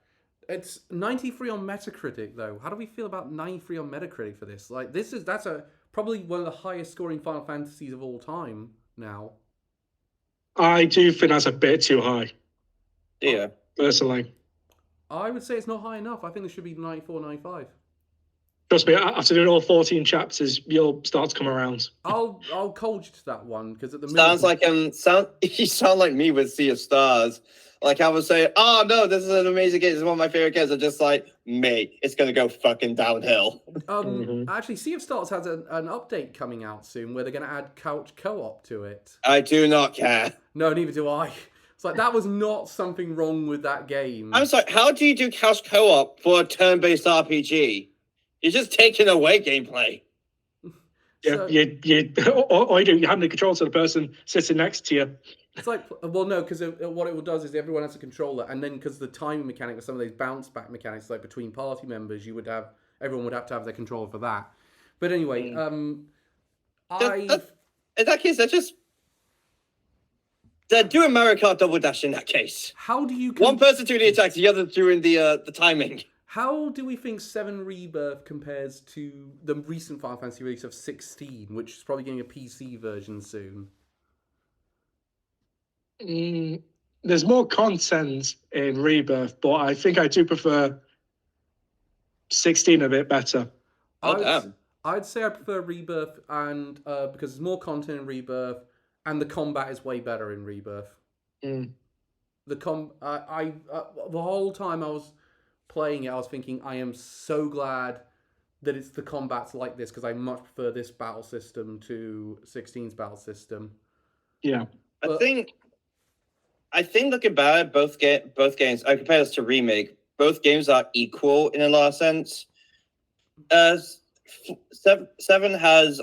It's 93 on Metacritic though. How do we feel about 93 on Metacritic for this? Like that's probably one of the highest scoring Final Fantasies of all time now. I do think that's a bit too high. Yeah. Personally. I would say it's not high enough. I think it should be 94, 95. Trust me, after doing all 14 chapters, you'll start to come around. I'll hold you to that one because at the sounds minute, like you sound like me with Sea of Stars. Like I was saying, oh no, this is an amazing game. This is one of my favorite games. I'm just like, mate, it's gonna go fucking downhill. Actually, Sea of Stars has an update coming out soon where they're going to add couch co-op to it. I do not care. No, neither do I. It's like that was not something wrong with that game. I'm sorry. How do you do couch co-op for a turn-based RPG? You're just taking away gameplay. Yeah, So- you hand the control to the person sitting next to you. It's like, well, no, because what it does is everyone has a controller, and then because the timing mechanic with some of these bounce back mechanics, like between party members, everyone would have to have their controller for that. But anyway, In that case, they're doing Mario Kart Double Dash in that case. how do you One person doing the attacks, the other doing the timing. How do we think 7 Rebirth compares to the recent Final Fantasy release of 16, which is probably getting a PC version soon? There's more content in Rebirth, but I think I do prefer 16 a bit better. I'd say I prefer Rebirth, and because there's more content in Rebirth, and the combat is way better in Rebirth. The whole time I was playing it, I was thinking, I am so glad that it's the combats like this because I much prefer this battle system to 16's battle system. Yeah. I think looking back at both games, I compare this to Remake. Both games are equal in a lot of sense. Seven has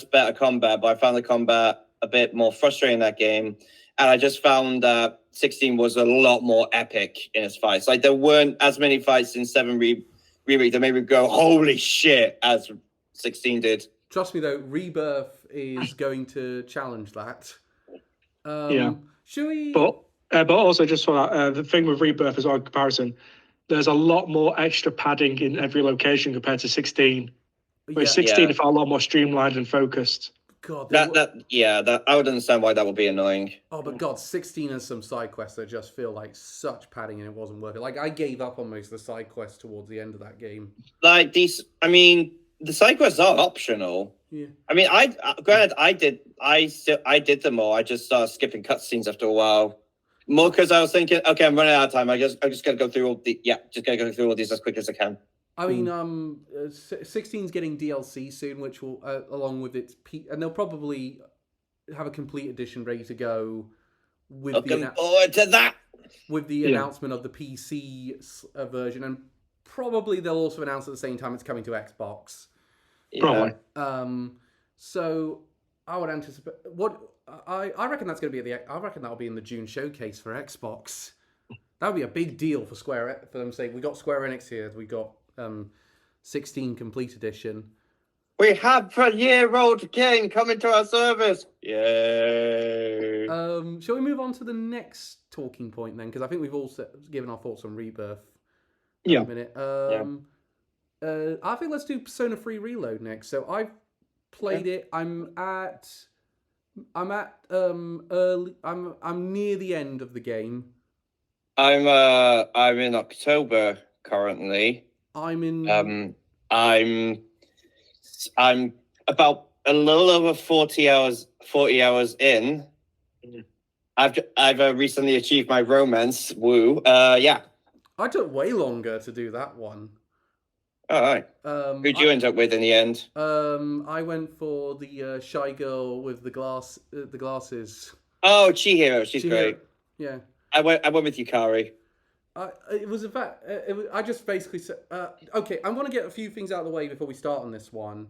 better combat, but I found the combat a bit more frustrating in that game. And I just found that 16 was a lot more epic in its fights. Like there weren't as many fights in 7 Remake that made me go, holy shit, as 16 did. Trust me though, Rebirth is going to challenge that. Yeah. Should we? But also just for that, the thing with Rebirth as well, in comparison, there's a lot more extra padding in every location compared to 16. Whereas 16 felt a lot more streamlined and focused. God, I would understand why that would be annoying. Oh, but God, 16 has some side quests that just feel like such padding and it wasn't worth it. Like, I gave up on most of the side quests towards the end of that game. Like, the side quests are optional. Yeah. I mean, granted, I did them all. I just started skipping cutscenes after a while. More because I was thinking, okay, I'm running out of time. I just gotta go through all these as quick as I can. I mean, 16's getting DLC soon, which will, along with its and they'll probably have a complete edition ready to go. Looking forward to that. With the announcement of the PC version, and probably they'll also announce at the same time it's coming to Xbox. Probably. So I would anticipate I reckon that's going to be I reckon that'll be in the June showcase for Xbox. That would be a big deal for for them to say we got Square Enix here, we got 16 complete edition. We have a year-old game coming to our service. Yay! Shall we move on to the next talking point then? Because I think we've all given our thoughts on Rebirth. Yeah. A minute. I think let's do Persona 3 Reload next. So I've played it. I'm near the end of the game. I'm in October currently. I'm about a little over 40 hours in. I've recently achieved my romance. Woo. Yeah. I took way longer to do that one. All right. Who'd you end up with in the end? I went for the shy girl with the glasses. Oh, Chihiro. She's great. Yeah. I went with Yukari. It was in fact. I just basically said, okay, I want to get a few things out of the way before we start on this one.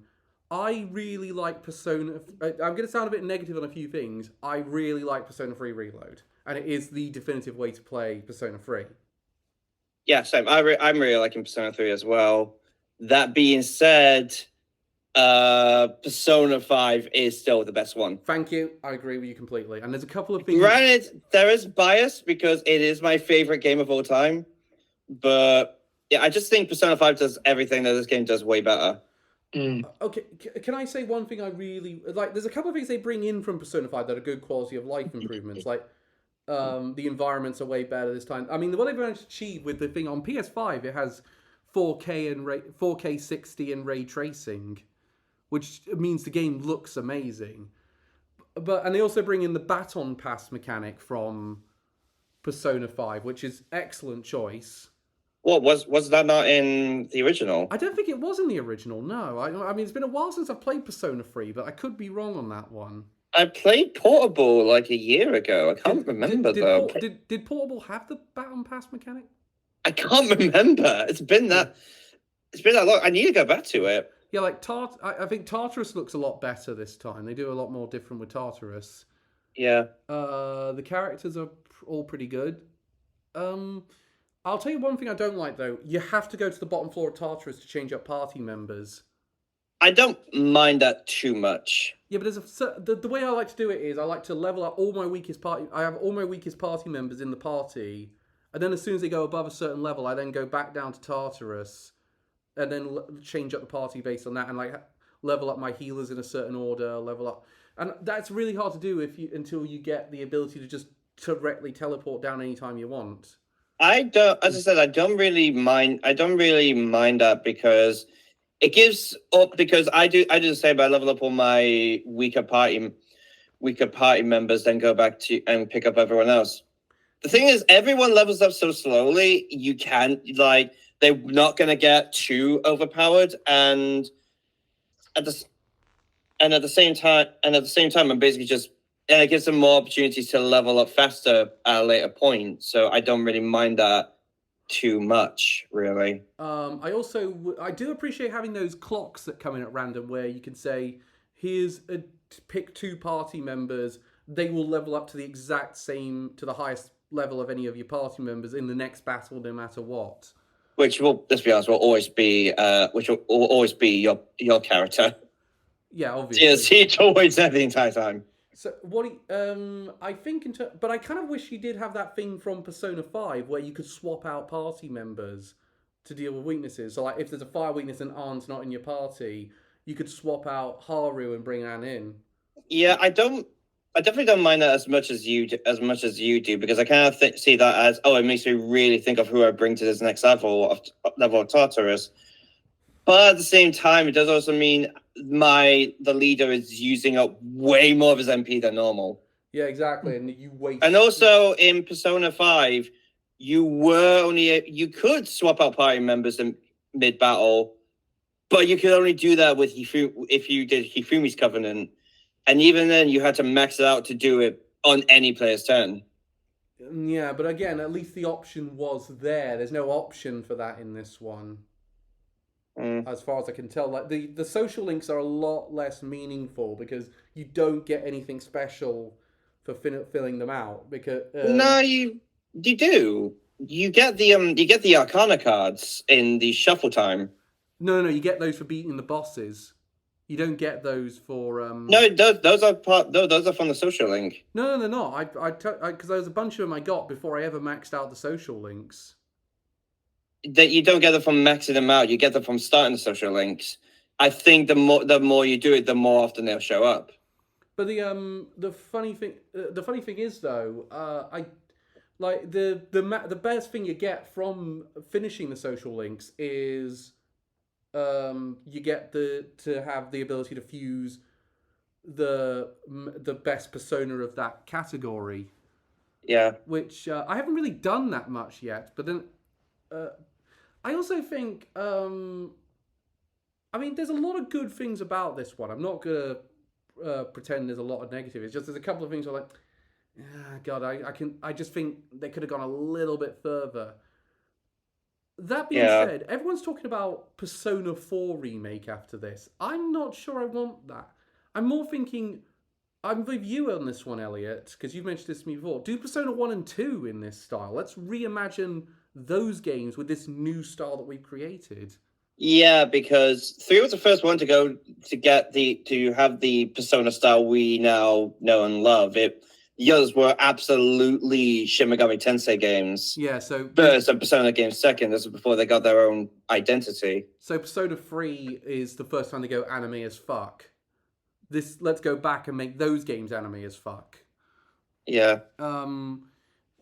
I really like Persona. I'm going to sound a bit negative on a few things. I really like Persona 3 Reload, and it is the definitive way to play Persona 3. Yeah, same. I'm really liking Persona 3 as well. That being said, Persona 5 is still the best one. Thank you. I agree with you completely. And there's a couple of things. Granted, there is bias because it is my favorite game of all time. But yeah, I just think Persona 5 does everything that this game does way better. Okay, can I say one thing I really like? There's a couple of things they bring in from Persona 5 that are good quality of life improvements. Like, the environments are way better this time. I mean, what they've managed to achieve with the thing on PS5, it has 4K and 4K 60 and ray tracing, which means the game looks amazing. And they also bring in the baton pass mechanic from Persona 5, which is excellent choice. What was that not in the original? I don't think it was in the original. No, I mean it's been a while since I've played Persona 3, but I could be wrong on that one. I played Portable like a year ago. I can't remember though. Did Portable have the baton pass mechanic? I can't remember. It's been that long. I need to go back to it. Yeah, like I think Tartarus looks a lot better this time. They do a lot more different with Tartarus. Yeah. The characters are all pretty good. I'll tell you one thing I don't like though. You have to go to the bottom floor of Tartarus to change up party members. I don't mind that too much. Yeah, but the way I like to do it is I like to level up all my weakest party. I have all my weakest party members in the party, and then as soon as they go above a certain level, I then go back down to Tartarus, and then change up the party based on that, and like level up my healers in a certain order, level up, and that's really hard to do until you get the ability to just directly teleport down anytime you want. As I said, I don't really mind that because it gives up, because I do the same. I level up all my weaker party members, then go back to and pick up everyone else. The thing is, everyone levels up so slowly. You can't, like, they're not going to get too overpowered, and at the same time, I'm basically just, and it gives them more opportunities to level up faster at a later point. So I don't really mind that too much, really. I do appreciate having those clocks that come in at random, where you can say, pick 2 party members. They will level up to the exact same, to the highest level of any of your party members in the next battle, no matter what. Which will, let's be honest, will always be your character. Yeah, obviously. Siege always there the entire time. So I think but I kind of wish you did have that thing from Persona 5 where you could swap out party members to deal with weaknesses. So like if there's a fire weakness and Arn's not in your party, you could swap out Haru and bring Ann in. Yeah, I definitely don't mind that as much as you do, because I kind of see that as, it makes me really think of who I bring to this next level of Tartarus. But at the same time, it does also mean the leader is using up way more of his MP than normal. Yeah, exactly, and you waste. And also in Persona 5, you could swap out party members in mid battle, but you could only do that with if you did Hifumi's Covenant. And even then, you had to max it out to do it on any player's turn. Yeah, but again, at least the option was there. There's no option for that in this one. As far as I can tell, like the social links are a lot less meaningful because you don't get anything special for filling them out. Because no, you do. You get the Arcana cards in the shuffle time. No, you get those for beating the bosses. You don't get those for. No, those are from the social link. No, they're not. Because there was a bunch of them I got before I ever maxed out the social links. That you don't get them from maxing them out. You get them from starting the social links. I think the more you do it, the more often they'll show up. But the funny thing is though, I like the best thing you get from finishing the social links is you get to have the ability to fuse the best persona of that category. Yeah. Which I haven't really done that much yet, but then I also think I mean there's a lot of good things about this one. I'm not gonna pretend there's a lot of negative. It's just there's a couple of things where God, I just think they could have gone a little bit further. That being said, everyone's talking about Persona 4 remake after this. I'm not sure I want that. I'm more thinking, I'm with you on this one, Elliot, because you've mentioned this to me before. Do Persona 1 and 2 in this style. Let's reimagine those games with this new style that we've created. Yeah, because 3 was the first one to have the Persona style we now know and love. The others were absolutely Shin Megami Tensei games. Yeah, so first and Persona games second. This was before they got their own identity. So Persona 3 is the first time they go anime as fuck. Let's go back and make those games anime as fuck. Yeah.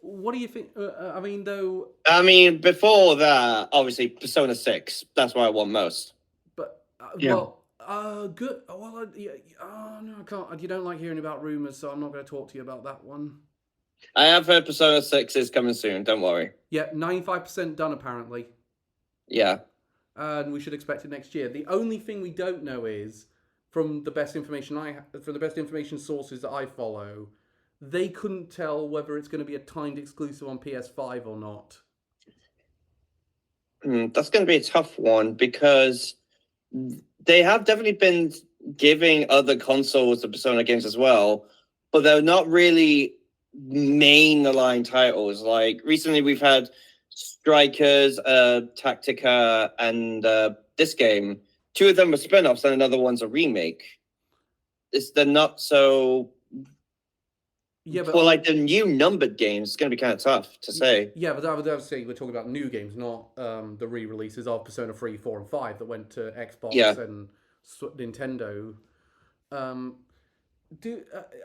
What do you think? I mean, before that, obviously Persona 6. That's what I want most. But yeah. Good. Well, no, I can't. You don't like hearing about rumors, so I'm not going to talk to you about that one. I have heard Persona 6 is coming soon. Don't worry. Yeah, 95% done apparently. Yeah. And we should expect it next year. The only thing we don't know is from the best information sources that I follow, they couldn't tell whether it's going to be a timed exclusive on PS5 or not. That's going to be a tough one because they have definitely been giving other consoles the Persona games as well, but they're not really main line titles. Like recently we've had Strikers, Tactica, and this game. 2 of them are spin-offs and another one's a remake. They're not so... Yeah, but for like the new numbered games, it's going to be kind of tough to say. Yeah, but obviously we're talking about new games, not the re-releases of Persona 3, 4, and 5 that went to Xbox and Nintendo.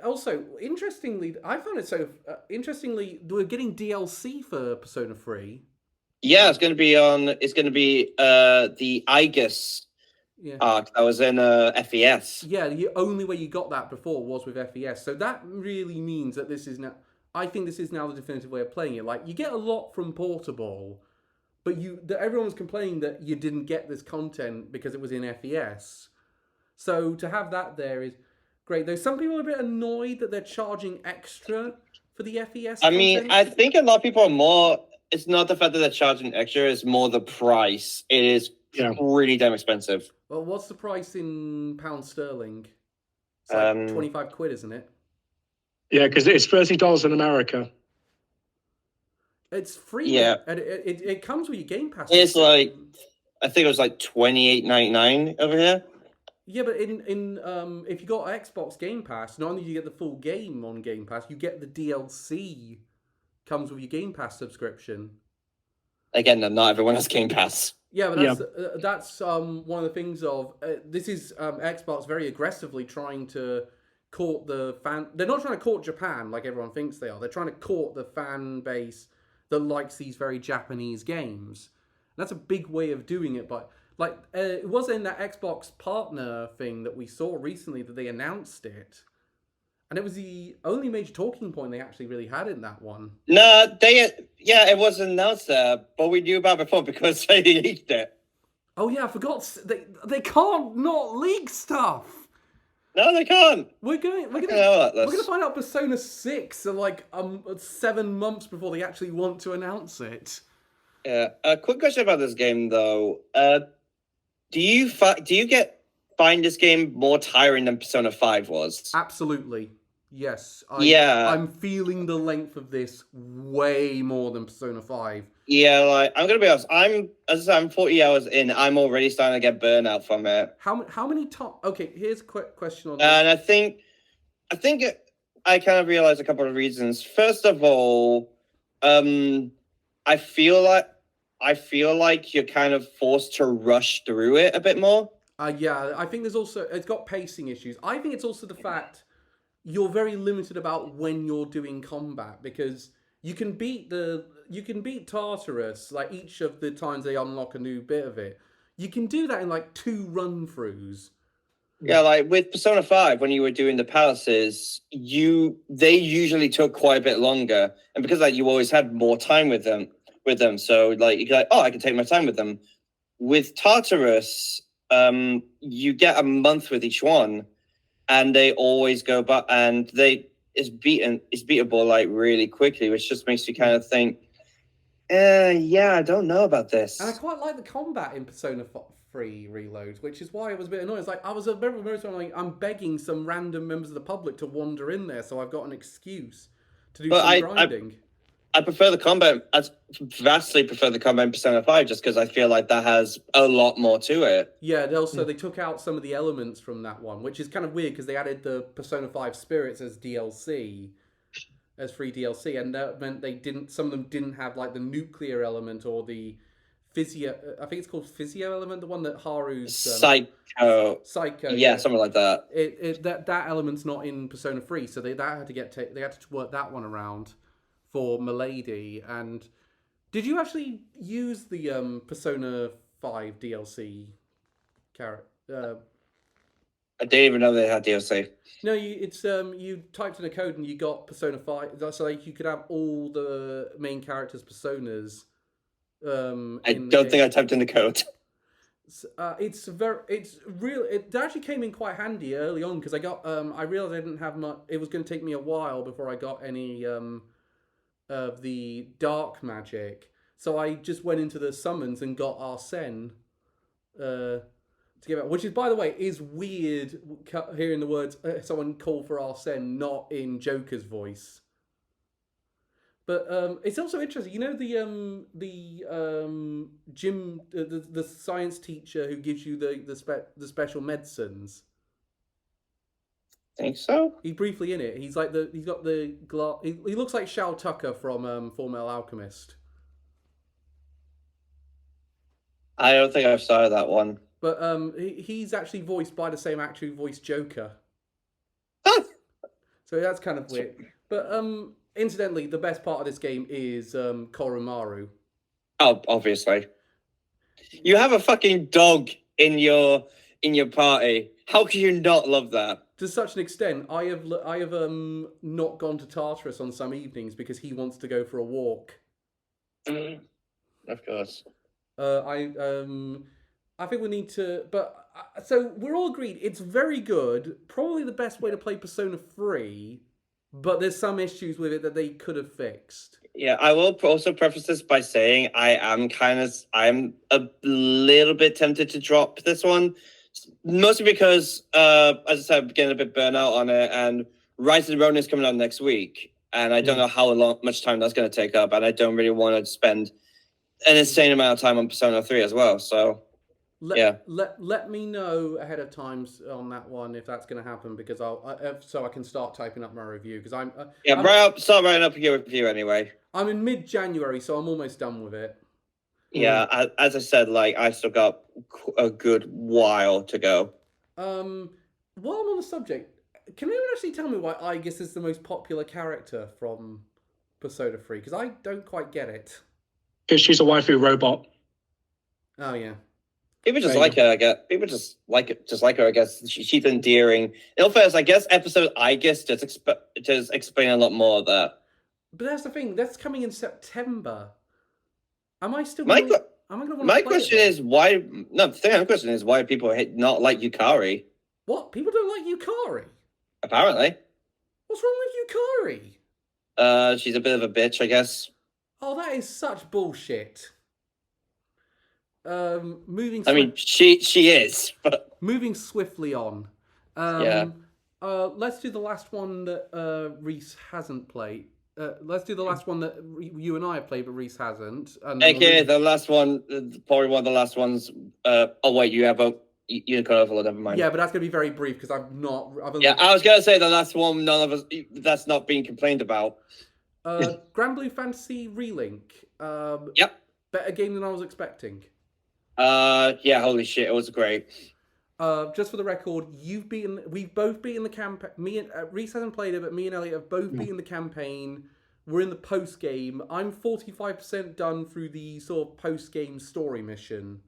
Also, interestingly, I found it so interestingly, we're getting DLC for Persona 3. Yeah, it's going to be the Aegis arc that was in FES. Yeah, the only way you got that before was with FES. So that really means that this is now... I think this is now the definitive way of playing it. Like, you get a lot from Portable, but everyone was complaining that you didn't get this content because it was in FES. So to have that there is great. Though some people are a bit annoyed that they're charging extra for the FES I mean, content. I think a lot of people are more. It's not the fact that they're charging extra; it's more the price. It is really damn expensive. Well, what's the price in pound sterling? It's like £25, isn't it? Yeah, because it's $30 in America. It's free. Yeah, and it comes with your Game Pass. It's like, I think it was like $28.99 over here. Yeah, but in if you got Xbox Game Pass, not only do you get the full game on Game Pass, you get the DLC comes with your Game Pass subscription. Again, not everyone has Game Pass. Yeah, but that's one of the things of this is Xbox very aggressively trying to court the fan. They're not trying to court Japan like everyone thinks they are. They're trying to court the fan base that likes these very Japanese games. And that's a big way of doing it, but like it was in that Xbox partner thing that we saw recently that they announced it. And it was the only major talking point they actually really had in that one. No, it was announced there, but we knew about it before because they leaked it. Oh yeah, I forgot. They can't not leak stuff. No, they can't. We're gonna find out Persona 6 in like 7 months before they actually want to announce it. Yeah. A quick question about this game though. Do you find this game more tiring than Persona 5 was? Absolutely. Yes. I'm feeling the length of this way more than Persona 5. Yeah, like I'm gonna be honest. I'm 40 hours in. I'm already starting to get burnout from it. How many times? Okay, here's a quick question on this. And I think I kind of realized a couple of reasons. First of all, I feel like you're kind of forced to rush through it a bit more. Yeah, I think it's got pacing issues. I think it's also the fact you're very limited about when you're doing combat because you can beat Tartarus like each of the times they unlock a new bit of it. You can do that in like 2 run-throughs. Yeah, like with Persona 5, when you were doing the palaces, they usually took quite a bit longer, and because like you always had more time with them, so like you go, I can take my time with them. With Tartarus, you get a month with each one, and they always go back, and it's beatable like really quickly, which just makes you kind of think, I don't know about this. And I quite like the combat in Persona 3 Reload, which is why I was a bit annoyed. It's like I was a bit like I'm begging some random members of the public to wander in there, so I've got an excuse to do some grinding. I prefer the combat. I vastly prefer the combat in Persona 5 just because I feel like that has a lot more to it. Yeah, they took out some of the elements from that one, which is kind of weird because they added the Persona 5 Spirits as DLC, as free DLC, and that meant some of them didn't have like the nuclear element or the physio. I think it's called physio element, the one that Haru's Psycho. Yeah, something like that. That element's not in Persona 3, so they had to work that one around for Milady. And did you actually use the Persona 5 DLC character? I didn't even know they had DLC. No, you typed in a code and you got Persona 5. So like you could have all the main characters' personas. I don't think I typed in the code. It actually came in quite handy early on because I realized I didn't have much. It was going to take me a while before I got any of the dark magic. So I just went into the summons and got Arsene to give it, which is, by the way, is weird hearing the words someone call for Arsene not in Joker's voice. But it's also interesting, you know, the science teacher who gives you the special medicines. Think so? He's briefly in it. He's got the glass. He looks like Shao Tucker from Fullmetal Alchemist. I don't think I've started that one. But he's actually voiced by the same actor who voiced Joker. So that's kind of weird. But incidentally, the best part of this game is Koromaru. Oh, obviously. You have a fucking dog in your party. How can you not love that? To such an extent, I have not gone to Tartarus on some evenings because he wants to go for a walk. Of course. I think we need to, but so we're all agreed it's very good. Probably the best way to play Persona 3, but there's some issues with it that they could have fixed. Yeah, I will also preface this by saying I'm a little bit tempted to drop this one, mostly because, as I said, I'm getting a bit burnout on it, and Rise of the Ronin is coming out next week, and I don't know how much time that's going to take up, and I don't really want to spend an insane amount of time on Persona 3 as well, so... Let me know ahead of time on that one if that's going to happen, because so I can start typing up my review, because start writing up your review anyway. I'm in mid-January, so I'm almost done with it. Yeah, as I said, like I still got a good while to go. While I'm on the subject, can anyone actually tell me why Aegis is the most popular character from Persona 3? Because I don't quite get it. Because she's a waifu robot. Oh yeah. People just like her, I guess. People just like her, I guess. She's endearing. In all fairness, I guess episode Aegis just explain a lot more of that. But that's the thing. That's coming in September. Am I still? My question is why. No, the thing. My question is why people not like Yukari. What? People don't like Yukari? Apparently. What's wrong with Yukari? She's a bit of a bitch, I guess. Oh, that is such bullshit. Moving. I mean, she is. But moving swiftly on. Let's do the last one that Reese hasn't played. Let's do the last one that you and I have played, but Reese hasn't. Okay, the last one, probably one of the last ones. Oh wait, you have a Unicorn Overlord. Never mind. Yeah, but that's going to be very brief because I've only... Yeah, I was going to say the last one. None of us. That's not being complained about. Granblue Fantasy Relink. Yep. Better game than I was expecting. Yeah. Holy shit! It was great. Just for the record, we've both beaten the campaign. Me and Reese hasn't played it, but me and Elliot have both beaten the campaign. We're in the post game. I'm 45% done through the sort of post game story mission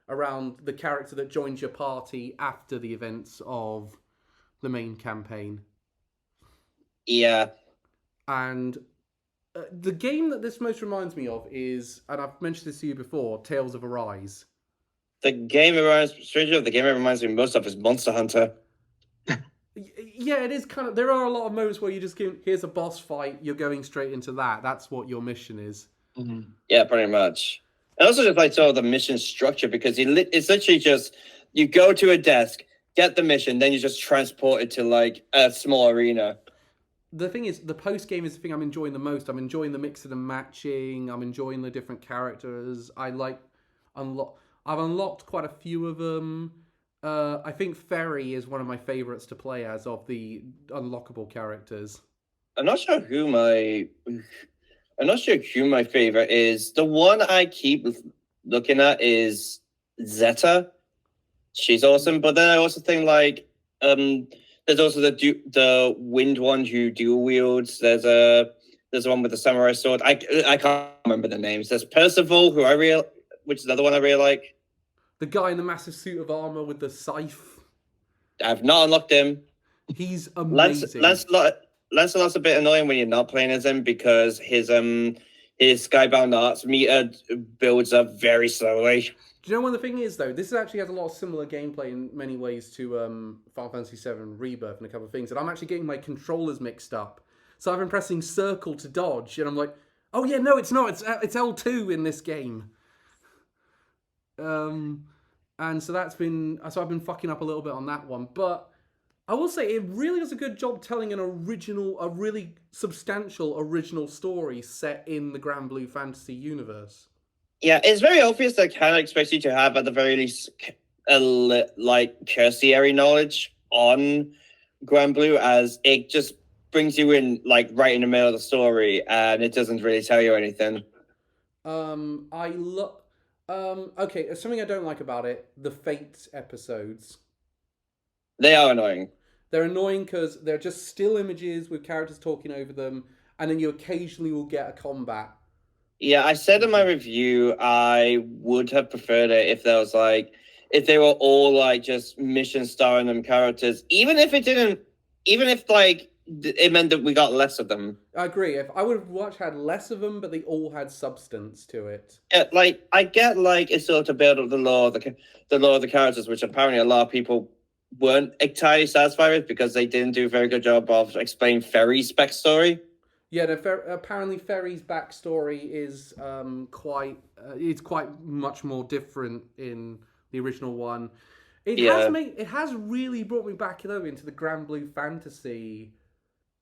around the character that joins your party after the events of the main campaign. Yeah. And the game that this most reminds me of is, and I've mentioned this to you before, Tales of Arise. The game reminds me most of is Monster Hunter. Yeah, it is kind of. There are a lot of moments where you just here's a boss fight, you're going straight into that. That's what your mission is. Mm-hmm. Yeah, pretty much. And also just like sort of the mission structure, because it's literally just you go to a desk, get the mission, then you just transport it to like a small arena. The thing is, the post game is the thing I'm enjoying the most. I'm enjoying the mixing and matching. I'm enjoying the different characters. I've unlocked quite a few of them. I think Ferry is one of my favorites to play as of the unlockable characters. I'm not sure who my favorite is. The one I keep looking at is Zeta. She's awesome, but then I also think like there's also the wind one who dual wields. There's one with the samurai sword. I can't remember the names. There's Percival, which is another one I really like. The guy in the massive suit of armor with the scythe. I've not unlocked him. He's amazing. Lancelot's a bit annoying when you're not playing as him because his Skybound Arts meter builds up very slowly. Do you know what the thing is, though? This actually has a lot of similar gameplay in many ways to Final Fantasy VII Rebirth and a couple of things. And I'm actually getting my controllers mixed up. So I've been pressing circle to dodge, and I'm like, oh yeah, no, it's not. It's L2 in this game. And so I've been fucking up a little bit on that one. But I will say it really does a good job telling a really substantial original story set in the Granblue fantasy universe. Yeah, it's very obvious that kind of expects you to have, at the very least, like tertiary knowledge on Granblue, as it just brings you in like right in the middle of the story, and it doesn't really tell you anything. Okay, something I don't like about it: the Fate episodes. They are annoying. They're annoying because they're just still images with characters talking over them, and then you occasionally will get a combat. Yeah, I said in my review I would have preferred it if they were all like just mission star random characters. Even if it meant that we got less of them. I agree. If I would have had less of them, but they all had substance to it. Yeah, like I get like it's sort of build up the lore, the lore of the characters, which apparently a lot of people weren't entirely satisfied with because they didn't do a very good job of explaining Ferry's backstory. Yeah, apparently Ferry's backstory is quite it's quite much more different in the original one. It has really brought me back though into the Granblue Fantasy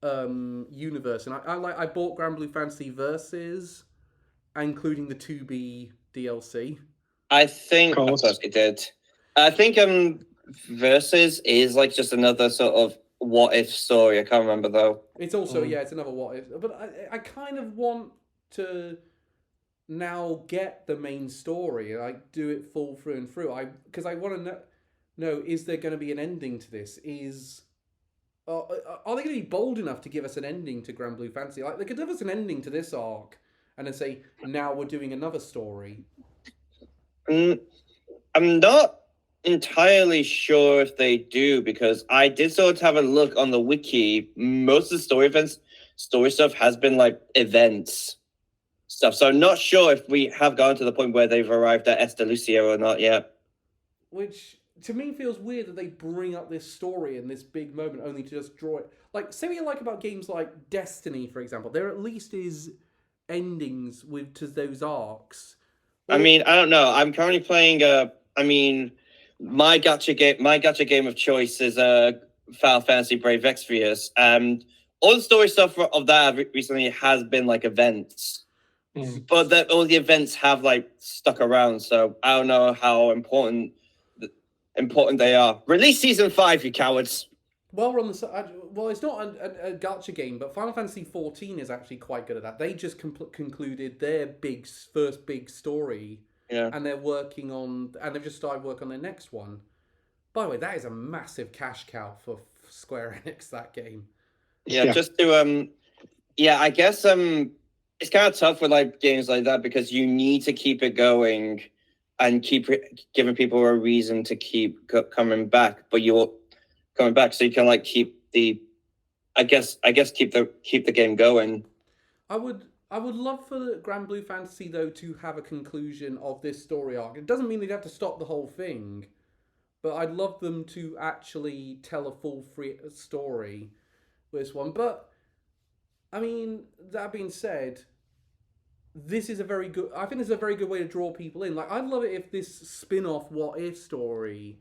universe, and I bought Granblue Fantasy Versus, including the 2B DLC. I think of course it did. I think Versus is like just another sort of what if story. I can't remember though. It's also it's another what if, but I kind of want to now get the main story and like do it full through and through. Because I want to know, is there going to be an ending to this? Are they going to be bold enough to give us an ending to Granblue Fantasy? Like they could give us an ending to this arc and then say now we're doing another story. I'm not entirely sure if they do, because I did sort of have a look on the wiki. Most of the story stuff has been like events stuff. So I'm not sure if we have gone to the point where they've arrived at Estalucio or not yet. Which to me feels weird that they bring up this story in this big moment only to just draw it. Like, say what you like about games like Destiny, for example. There at least is endings to those arcs. I mean, I don't know. I'm currently playing my gacha game of choice is Final Fantasy Brave Exvius, and all the story stuff of that recently has been like events, but all the events have like stuck around. So I don't know how important they are. Release season 5, you cowards. Well, we're on the well, it's not a gacha game, but Final Fantasy XIV is actually quite good at that. They just concluded their first big story. Yeah. And they've just started work on their next one. By the way, that is a massive cash cow for Square Enix, that game. Yeah. Just to I guess it's kind of tough with like games like that because you need to keep it going and keep giving people a reason to keep coming back, but you're coming back so you can like keep the keep the game going. I would love for Granblue Fantasy, though, to have a conclusion of this story arc. It doesn't mean they'd have to stop the whole thing, but I'd love them to actually tell a full free story with this one. But, I mean, that being said, this is I think this is a very good way to draw people in. Like, I'd love it if this spin-off what if story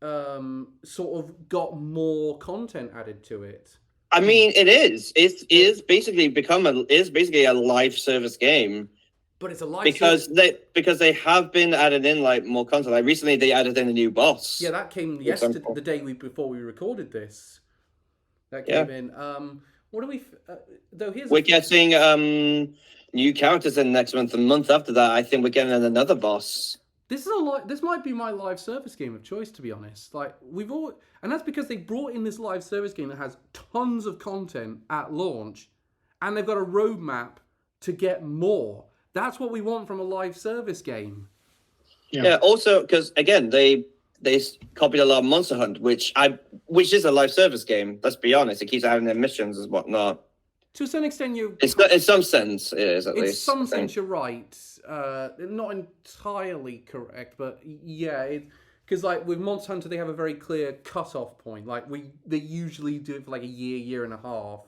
sort of got more content added to it. I mean, it is. It is basically a live service game. But it's a live because they have been added in like more content. Like recently, they added in a new boss. Yeah, that came yesterday, the day before we recorded this. That came in. What do we? Though here's we're getting new characters in next month. The month after that, I think we're getting another boss. This might be my live service game of choice, to be honest. Like and that's because they brought in this live service game that has tons of content at launch, and they've got a roadmap to get more. That's what we want from a live service game. Yeah. Also, because again, they copied a lot of Monster Hunt, which is a live service game. Let's be honest; it keeps having their missions and whatnot. To a certain extent, in some sense, it is at least. In some sense, you're right. Not entirely correct, but yeah, because like with Monster Hunter, they have a very clear cut-off point. Like they usually do it for like a year and a half.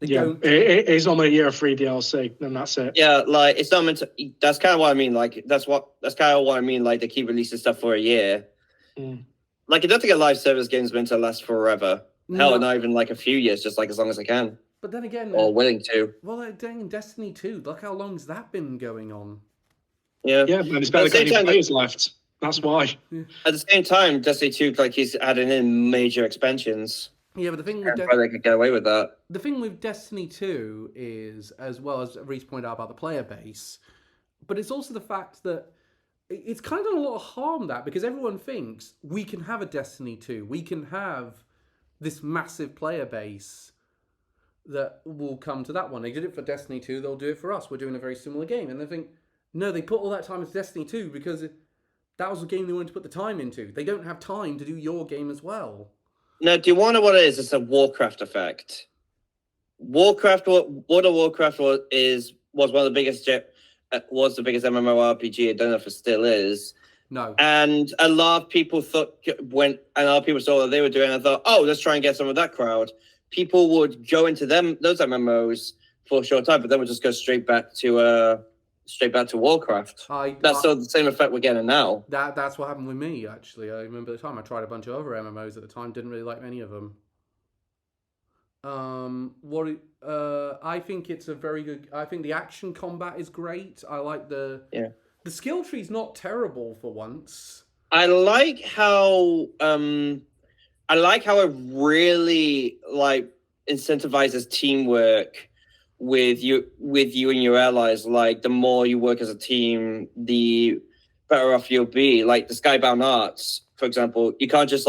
It's only a year of free DLC, and that's it. Yeah, like it's not meant to. That's kind of what I mean. Like that's kind of what I mean. Like they keep releasing stuff for a year. Like I don't think a live service game is meant to last forever. Hell, not even like a few years, just like as long as I can. But then again, or willing to. Well, dang, Destiny 2. Look how long's that been going on. Yeah, and it's better getting players left. That's why. At the same time, Destiny 2, like he's adding in major expansions. Yeah, but the thing with they could get away with that. The thing with Destiny 2 is, as well as Reese pointed out about the player base, but it's also the fact that it's kind of done a lot of harm because everyone thinks we can have a Destiny 2, we can have this massive player base that will come to that one. They did it for Destiny 2, they'll do it for us. We're doing a very similar game. And they think, no, they put all that time into Destiny 2 because that was the game they wanted to put the time into. They don't have time to do your game as well. Now, do you want to know what it is? It's a Warcraft effect. Warcraft, World of Warcraft was one of the biggest was the biggest MMORPG. I don't know if it still is. No. And a lot of people saw what they were doing and thought, oh, let's try and get some of that crowd. People would go into those MMOs for a short time, but then would just go straight back to Warcraft. That's the same effect we're getting now. That's what happened with me, actually. I remember the time I tried a bunch of other MMOs at the time, didn't really like any of them. I think it's a very good. I think the action combat is great. I like the skill tree's not terrible for once. I like how it really incentivizes teamwork with you and your allies. Like the more you work as a team, the better off you'll be. Like the Skybound Arts, for example, you can't just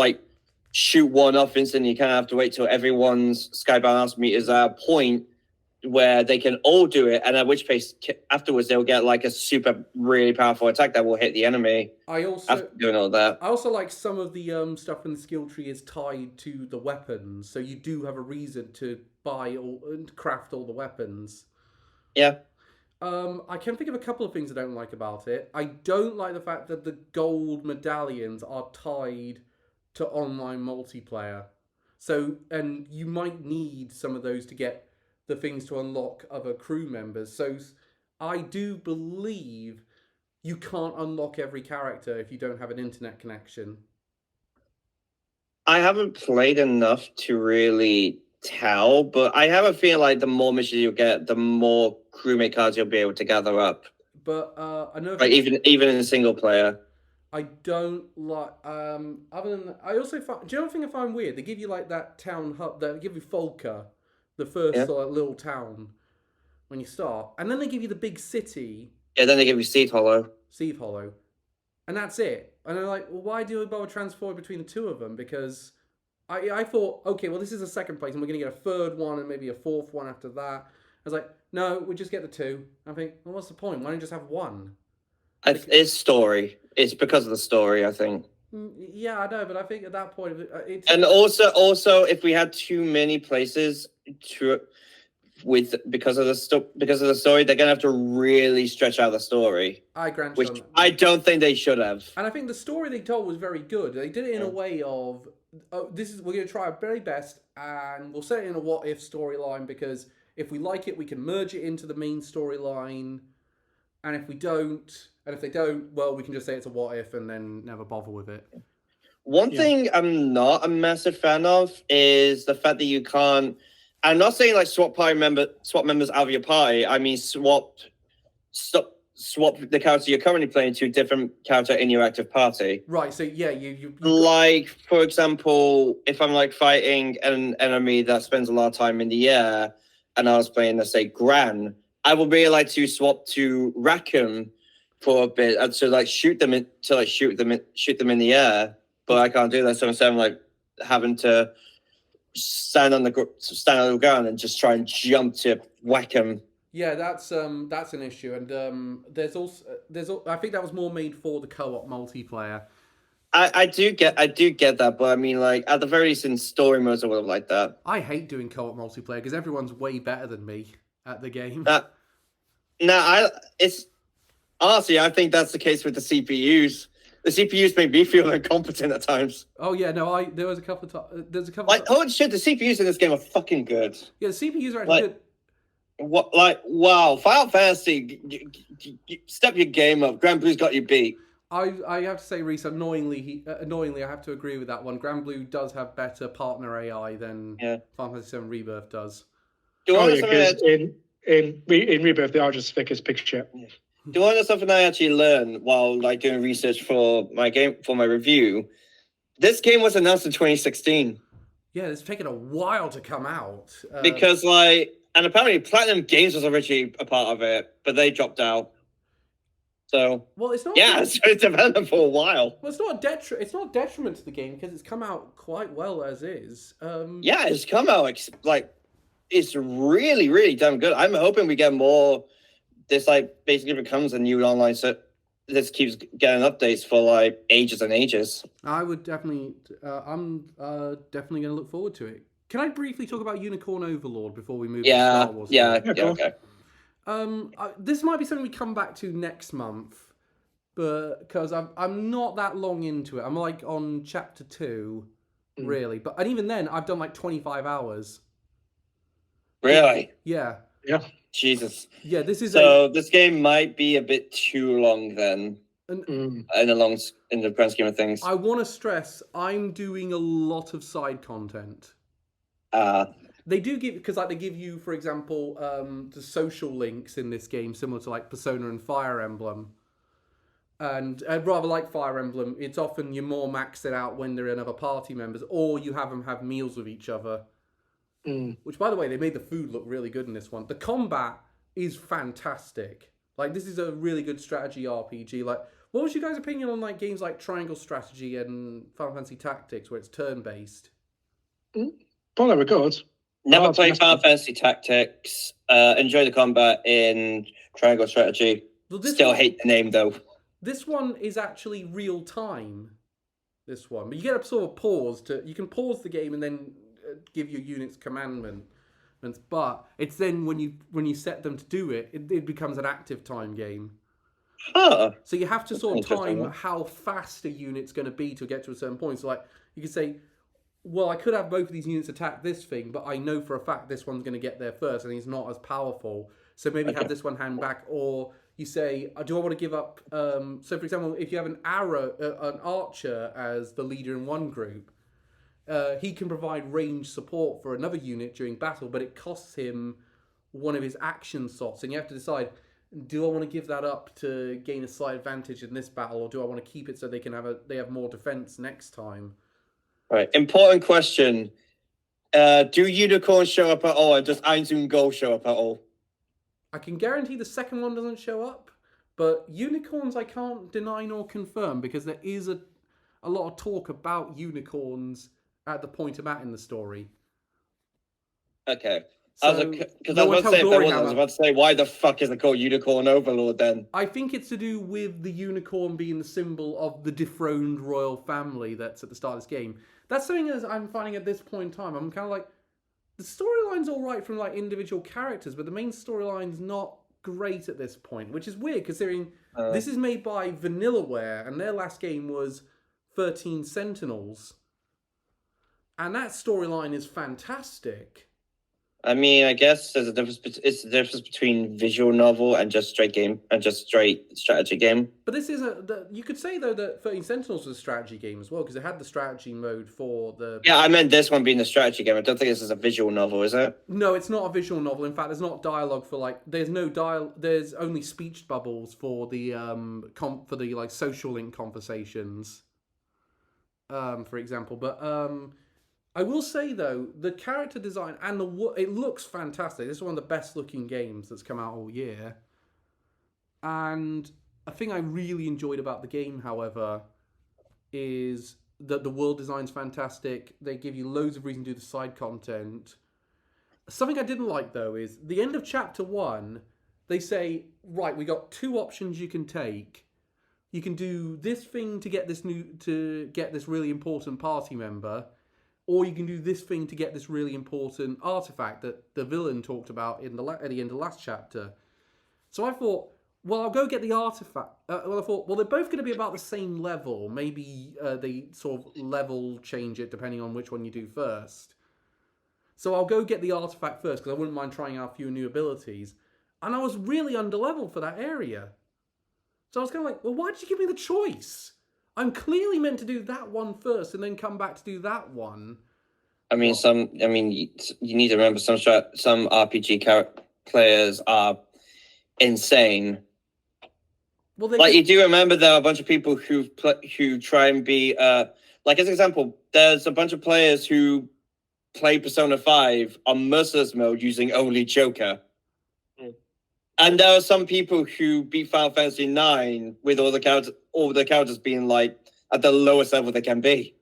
shoot one off instantly. You kind of have to wait till everyone's Skybound Arts meters at a point where they can all do it, and at which pace afterwards they'll get a super really powerful attack that will hit the enemy. After doing all that, I also like some of the stuff in the skill tree is tied to the weapons, so you do have a reason to buy and craft all the weapons. Yeah. I can think of a couple of things I don't like about it. I don't like the fact that the gold medallions are tied to online multiplayer. So, and you might need some of those to get the things to unlock other crew members. So I do believe you can't unlock every character if you don't have an internet connection. I haven't played enough to really tell, but I have a feeling like the more missions you get, the more crewmate cards you'll be able to gather up. But I know, even in a single player. I don't like. Other than that, I also find. Do you know what thing I find weird? They give you that town hub. They give you Folka, the first little town, when you start, and then they give you the big city. Yeah, then they give you Seed Hollow. And that's it. And I'm like, well, why do we bother transferring between the two of them? Because I thought, okay, well, this is a second place, and we're going to get a third one and maybe a fourth one after that. I was like, no, we just get the two. I think, well, what's the point? Why don't you just have one? It's story. It's because of the story, I think. Yeah, I know, but I think at that point, it's... And also, if we had too many places because of the story, they're gonna have to really stretch out the story. I grant which I don't think they should have. And I think the story they told was very good. They did it in a way of, we're going to try our very best, and we'll set it in a what if storyline, because if we like it, we can merge it into the main storyline, and if we don't. And if they don't, well, we can just say it's a what if and then never bother with it. One thing I'm not a massive fan of is the fact that you can't. I'm not saying swap members out of your party. I mean swap the character you're currently playing to a different character in your active party. Right. So yeah, you for example, if I'm fighting an enemy that spends a lot of time in the air, and I was playing, let's say, Gran, I would really like to swap to Rackham for a bit, and to shoot them in the air, but I can't do that. So instead, I'm having to stand on the ground and just try and jump to whack them. Yeah, that's an issue, and there's I think that was more made for the co-op multiplayer. I do get that, but I mean, at the very least in story modes, I would have liked that. I hate doing co-op multiplayer because everyone's way better than me at the game. Honestly, I think that's the case with the CPUs. The CPUs make me feel incompetent at times. Oh yeah, no, there was a couple of times. There's a couple. Holy shit, the CPUs in this game are fucking good. Yeah, the CPUs are actually good. What? Wow, Final Fantasy, step your game up. Granblue's got you beat. I have to say, Reese, annoyingly, I have to agree with that one. Granblue does have better partner AI than Final Fantasy VII Rebirth does. Because in Rebirth they are just thick as pig shit. Yeah. Do you want to know something I actually learned while doing research for my review? This game was announced in 2016. Yeah, it's taken a while to come out. Because and apparently Platinum Games was originally a part of it, but they dropped out. So it's not. Yeah, so it's developed for a while. Well, it's not a detriment to the game because it's come out quite well as is. Yeah, it's come out it's really, really damn good. I'm hoping we get more. This basically becomes a new online this keeps getting updates for like ages and ages. I would definitely. I'm definitely going to look forward to it. Can I briefly talk about Unicorn Overlord before we move to Star Wars? Okay. This might be something we come back to next month, but because I'm not that long into it. I'm like on chapter 2, really. And even then, I've done like 25 hours. Really? Yeah. Yeah. Jesus. Yeah, this is this game might be a bit too long then. And in the grand scheme of things. I want to stress, I'm doing a lot of side content. They do give, because like they give you, for example, the social links in this game, similar to like Persona and Fire Emblem. And rather like Fire Emblem, it's often you're more maxed it out when there are other party members, or you have them have meals with each other. Which, by the way, they made the food look really good in this one. The combat is fantastic. Like, this is a really good strategy RPG. Like, what was your guys' opinion on like games like Triangle Strategy and Final Fantasy Tactics, where it's turn-based? Well, they were good. Never played Final Fantasy Tactics. Enjoy the combat in Triangle Strategy. Well, Still hate the name, though. This one is actually real time. This one, but you get a sort of pause you can pause the game and then give your units commandments. But it's then when you set them to do it, it becomes an active time game. Huh. So you have to sort of time how fast a unit's going to be to get to a certain point. So like you could say, well, I could have both of these units attack this thing, but I know for a fact this one's going to get there first, and he's not as powerful. So maybe have this one hang back, or you say, do I want to give up? So, for example, if you have an archer as the leader in one group, he can provide range support for another unit during battle, but it costs him one of his action slots, and you have to decide: do I want to give that up to gain a slight advantage in this battle, or do I want to keep it so they have more defense next time? Right. Important question: do unicorns show up at all, and does Einzun Go show up at all? I can guarantee the second one doesn't show up, but unicorns I can't deny nor confirm, because there is a lot of talk about unicorns at the point I'm at in the story. Okay. So, I was about to say, why the fuck is it called Unicorn Overlord then? I think it's to do with the unicorn being the symbol of the dethroned royal family that's at the start of this game. That's something that I'm finding at this point in time. I'm kind of like, the storyline's all right from like individual characters, but the main storyline's not great at this point, which is weird considering this is made by Vanillaware, and their last game was 13 Sentinels. And that storyline is fantastic. I mean, I guess there's a difference. It's the difference between visual novel and just straight game and just straight strategy game. But this is you could say though that 13 Sentinels was a strategy game as well, because it had the strategy mode for the. Yeah, I meant this one being the strategy game. I don't think this is a visual novel, is it? No, it's not a visual novel. In fact, there's not dialogue for like. There's no There's only speech bubbles for the for the like social link conversations. For example, but I will say though, the character design and it looks fantastic. This is one of the best looking games that's come out all year. And a thing I really enjoyed about the game, however, is that the world design's fantastic. They give you loads of reason to do the side content. Something I didn't like though is the end of chapter 1, they say, right, we got 2 options you can take. You can do this thing to get this really important party member, or you can do this thing to get this really important artifact that the villain talked about at the end of the last chapter. So I thought, well, I'll go get the artifact. I thought, well, they're both going to be about the same level. Maybe they sort of level change it depending on which one you do first. So I'll go get the artifact first, because I wouldn't mind trying out a few new abilities. And I was really underleveled for that area. So I was kind of like, well, why did you give me the choice? I'm clearly meant to do that one first and then come back to do that one. I mean, you need to remember some RPG players are insane. Well, you do remember there are a bunch of people who try and be like, as an example, there's a bunch of players who play Persona 5 on merciless mode using only Joker. And there are some people who beat Final Fantasy IX with all the characters being like at the lowest level they can be.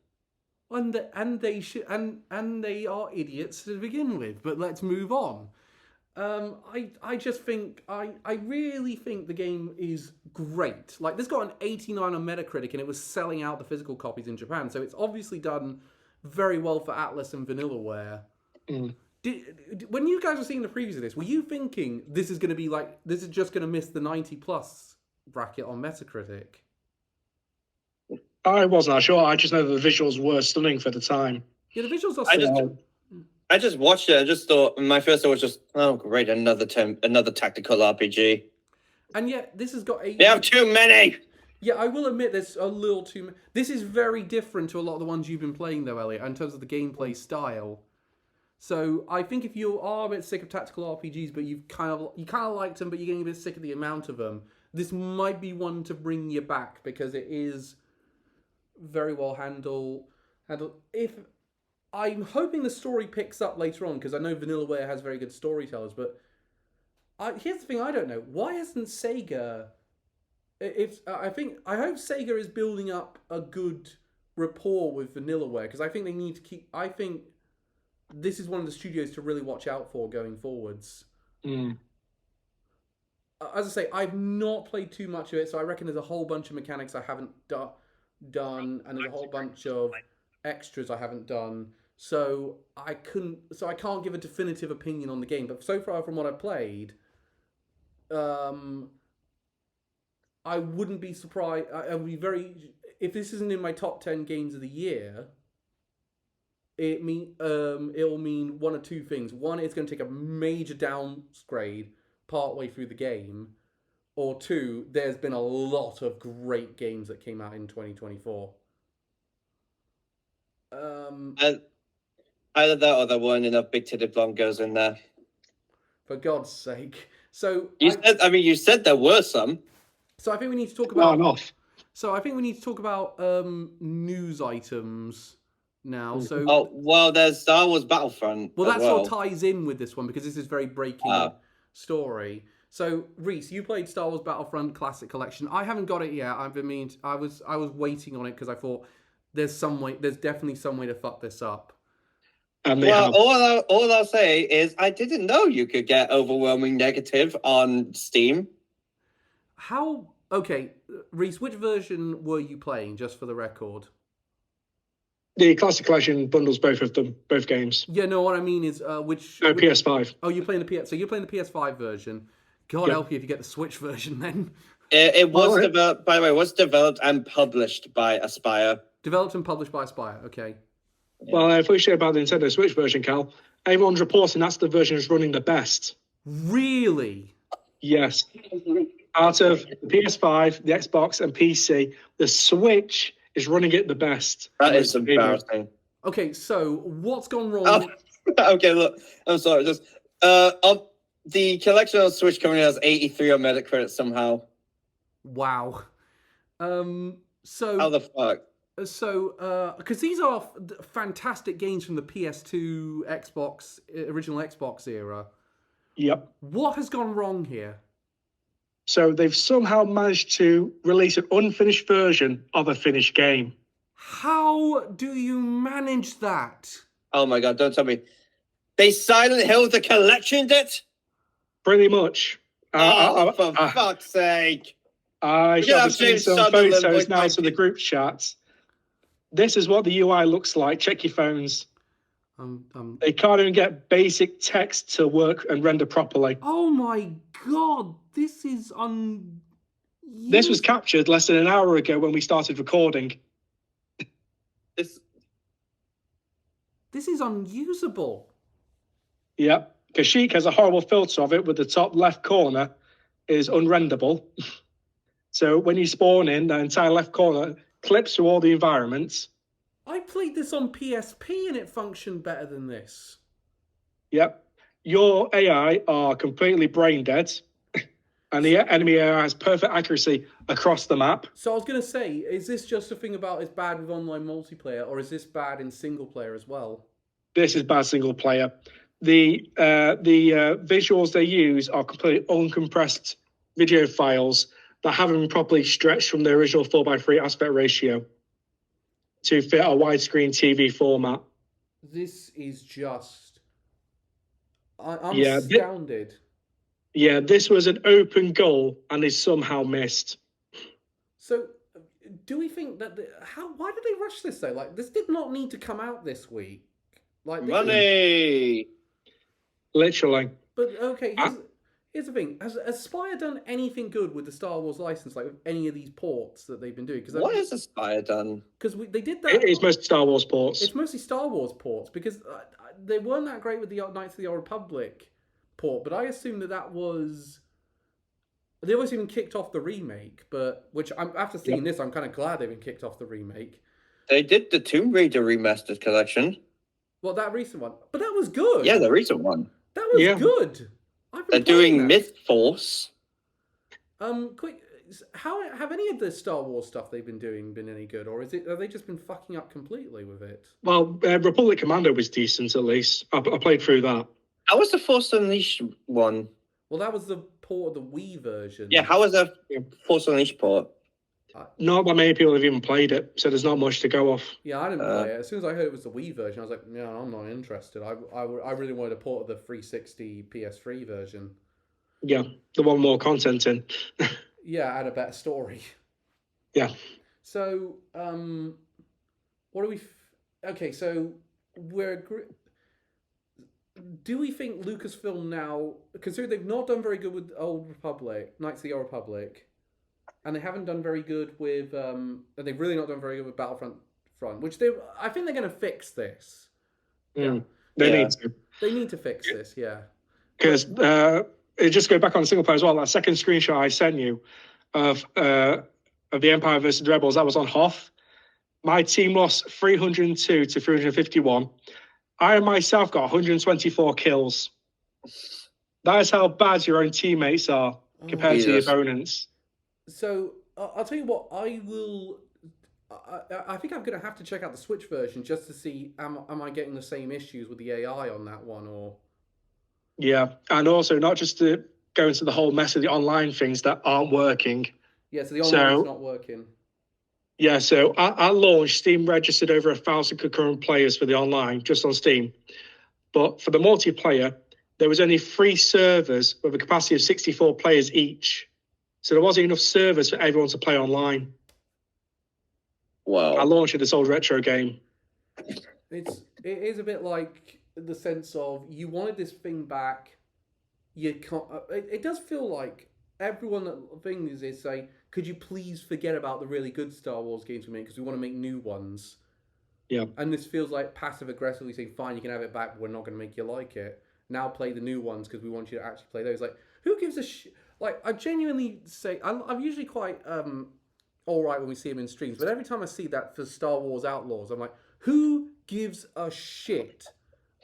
And they are idiots to begin with. But let's move on. I just think I really think the game is great. Like this got an 89 on Metacritic and it was selling out the physical copies in Japan, so it's obviously done very well for Atlas and Vanillaware. Mm. When you guys were seeing the previews of this, were you thinking this is going to be like this is just going to miss the 90 plus bracket on Metacritic? I wasn't sure. I just know that the visuals were stunning for the time. Yeah, the visuals are. I just watched it and just thought my first thought was just, oh great, another tactical RPG. And yet this has got a. They have too many. Yeah, I will admit there's a little too many. This is very different to a lot of the ones you've been playing though, Elliot, in terms of the gameplay style. So I think if you are a bit sick of tactical RPGs, but you kind of liked them, but you're getting a bit sick of the amount of them, this might be one to bring you back because it is very well handled. If I'm hoping the story picks up later on because I know Vanillaware has very good storytellers, but here's the thing I don't know: why hasn't Sega? I hope Sega is building up a good rapport with Vanillaware because I think they need to keep. I think this is one of the studios to really watch out for going forwards. Mm. As I say, I've not played too much of it, so I reckon there's a whole bunch of mechanics I haven't done, and there's a whole bunch of extras I haven't done. So I can't give a definitive opinion on the game. But so far from what I've played, I wouldn't be surprised. I would be very if this isn't in my top 10 games of the year. It'll mean one or two things. One, it's going to take a major downgrade partway through the game, or two, there's been a lot of great games that came out in 2024. Either that or there weren't enough big-titted blonde in there. For God's sake! So you said there were some. So I think we need to talk about. Not enough. So I think we need to talk about news items now. So there's Star Wars Battlefront. Well, that sort of ties in with this one because this is very breaking story. So Reese, you played Star Wars Battlefront Classic Collection. I haven't got it yet. I was waiting on it because I thought there's definitely some way to fuck this up. All I'll say is I didn't know you could get overwhelming negative on Steam. How? Okay, Reese, which version were you playing? Just for the record. The Classic Collection bundles both of them, both games. Yeah, no, what I mean is which... No, PS5. Oh, you're playing the PS... So you're playing the PS5 version. God help you if you get the Switch version then. It was developed, by the way, it was developed and published by Aspyr. Developed and published by Aspyr, okay. Yeah. Well, if we share about the Nintendo Switch version, Cal, everyone's reporting that's the version that's running the best. Really? Yes. Out of the PS5, the Xbox, and PC, the Switch is running it the best. That is embarrassing. Okay, so what's gone wrong? Okay, look, I'm sorry. Just the collection on Switch currently has 83 on Metacritic somehow. Wow. So how the fuck? So, because these are fantastic games from the PS2, original Xbox era. Yep. What has gone wrong here? So they've somehow managed to release an unfinished version of a finished game. How do you manage that? Oh my god, don't tell me. They Silent Hill the collectioned it? Pretty much. For fuck's sake. I shall be seeing some photos now to the group chat. This is what the UI looks like. Check your phones. They can't even get basic text to work and render properly. Oh my god, this is This was captured less than an hour ago when we started recording. This is unusable. Yep. Kashyyyk has a horrible filter of it with the top left corner is unrenderable. So when you spawn in, the entire left corner clips through all the environments. I played this on PSP and it functioned better than this. Yep. Your AI are completely brain dead. And the enemy AI has perfect accuracy across the map. So I was going to say, is this just a thing about it's bad with online multiplayer, or is this bad in single player as well? This is bad single player. The visuals they use are completely uncompressed video files that haven't been properly stretched from the original 4:3 aspect ratio to fit a widescreen TV format. This is just... I'm Yeah, astounded. This was an open goal and is somehow missed. So, do we think that why did they rush this though? Like, this did not need to come out this week. Like, Money. Literally. But okay, here's the thing: has Spire done anything good with the Star Wars license, like with any of these ports that they've been doing? Because What has Aspire done? Because they did that. It's mostly Star Wars ports. It's mostly Star Wars ports because they weren't that great with the Knights of the Old Republic port. But I assume that was. They always even kicked off the remake, but after seeing this, I'm kind of glad they've been kicked off the remake. They did the Tomb Raider remastered collection. Well, that recent one, but that was good. Yeah, the recent one. That was good. They're doing Myth Force. Quick, how have any of the Star Wars stuff they've been doing been any good, or have they just been fucking up completely with it? Well, Republic Commando was decent at least. I played through that. How was the Force Unleashed one? Well, that was the port of the Wii version. Yeah, how was the Force Unleashed port? Not that many people have even played it, so there's not much to go off. Yeah, I didn't play it. As soon as I heard it was the Wii version, I was like, no, I'm not interested. I really wanted a port of the 360 PS3 version. Yeah, the one more content in. Yeah, and a better story. Yeah. So, what do we... Okay, so do we think Lucasfilm now, considering they've not done very good with Old Republic, Knights of the Old Republic, and they haven't done very good with, they've really not done very good with Battlefront, which I think they're going to fix this. They need to. They need to fix this, yeah. Because just go back on single player as well. That second screenshot I sent you of the Empire versus the Rebels, that was on Hoth. My team lost 302 to 351. I myself got 124 kills. That is how bad your own teammates are compared to your opponents. So I'll tell you what, I think I'm going to have to check out the Switch version just to see am I getting the same issues with the AI on that one or. Yeah, and also not just to go into the whole mess of the online things that aren't working. Yeah, so the online's not working. Yeah, so at launch, Steam registered over 1,000 concurrent players for the online, just on Steam. But for the multiplayer, there was only 3 servers with a capacity of 64 players each. So there wasn't enough servers for everyone to play online. Wow. At launch of this old retro game. It is a bit like the sense of you wanted this thing back. You can't. It does feel like everyone that things is say, could you please forget about the really good Star Wars games we make because we want to make new ones. Yeah. And this feels like passive aggressively saying, fine, you can have it back, but we're not going to make you like it. Now play the new ones because we want you to actually play those. Like, who gives a shit? Like, I genuinely say, I'm usually quite all right when we see them in streams, but every time I see that for Star Wars Outlaws, I'm like, who gives a shit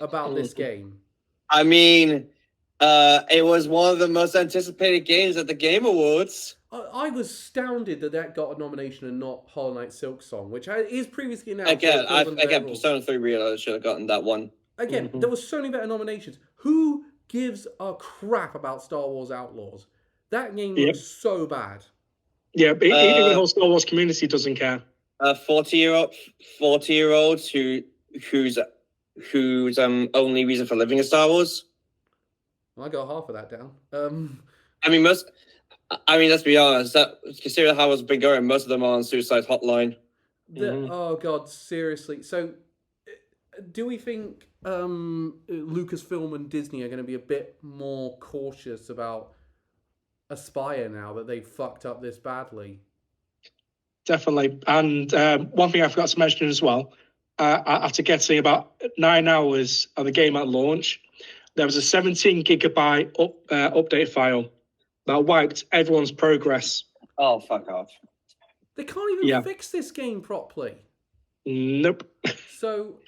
about this game? I mean, it was one of the most anticipated games at the Game Awards. I was astounded that got a nomination and not Hollow Knight Silksong, which is previously announced. Again, Persona 3 Reloaded should have gotten that one. Again, there was so many better nominations. Who gives a crap about Star Wars Outlaws? That game looks so bad. Yeah, but even the whole Star Wars community doesn't care. 40-year-olds whose only reason for living is Star Wars. Well, I got half of that down. I mean, let's be honest. Considering how it's been going, most of them are on suicide hotline. Oh God, seriously. So, do we think Lucasfilm and Disney are going to be a bit more cautious about Aspire now that they've fucked up this badly? Definitely. And one thing I forgot to mention as well, after getting about 9 hours of the game at launch, there was a 17 gigabyte update file that wiped everyone's progress. Oh, fuck off. They can't even fix this game properly. Nope. So,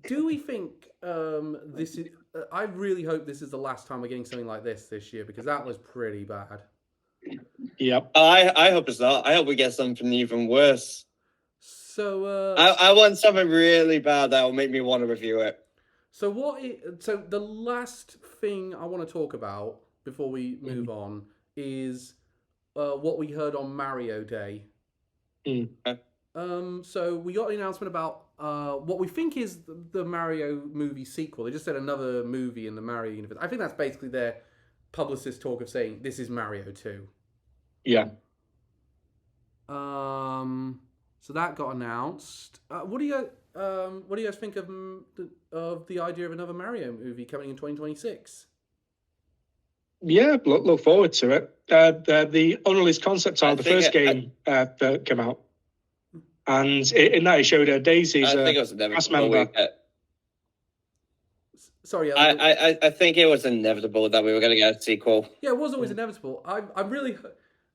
do we think this is... I really hope this is the last time we're getting something like this year, because that was pretty bad. Yep. I hope it's not. I hope we get something even worse. So, I want something really bad that will make me want to review it. So so the last thing I want to talk about before we move on is what we heard on Mario Day. So we got an announcement about what we think is the Mario movie sequel. They just said another movie in the Mario universe. I think that's basically their publicist talk of saying this is Mario 2. Yeah. So that got announced. What do you guys think of the idea of another Mario movie coming in 2026? Yeah, look forward to it. The unreleased concept art of the first game that came out, and in that it showed Daisy's I think it was cast inevitable. member. Sorry, I think it was inevitable that we were going to get a sequel. Yeah, it was always inevitable. I'm really.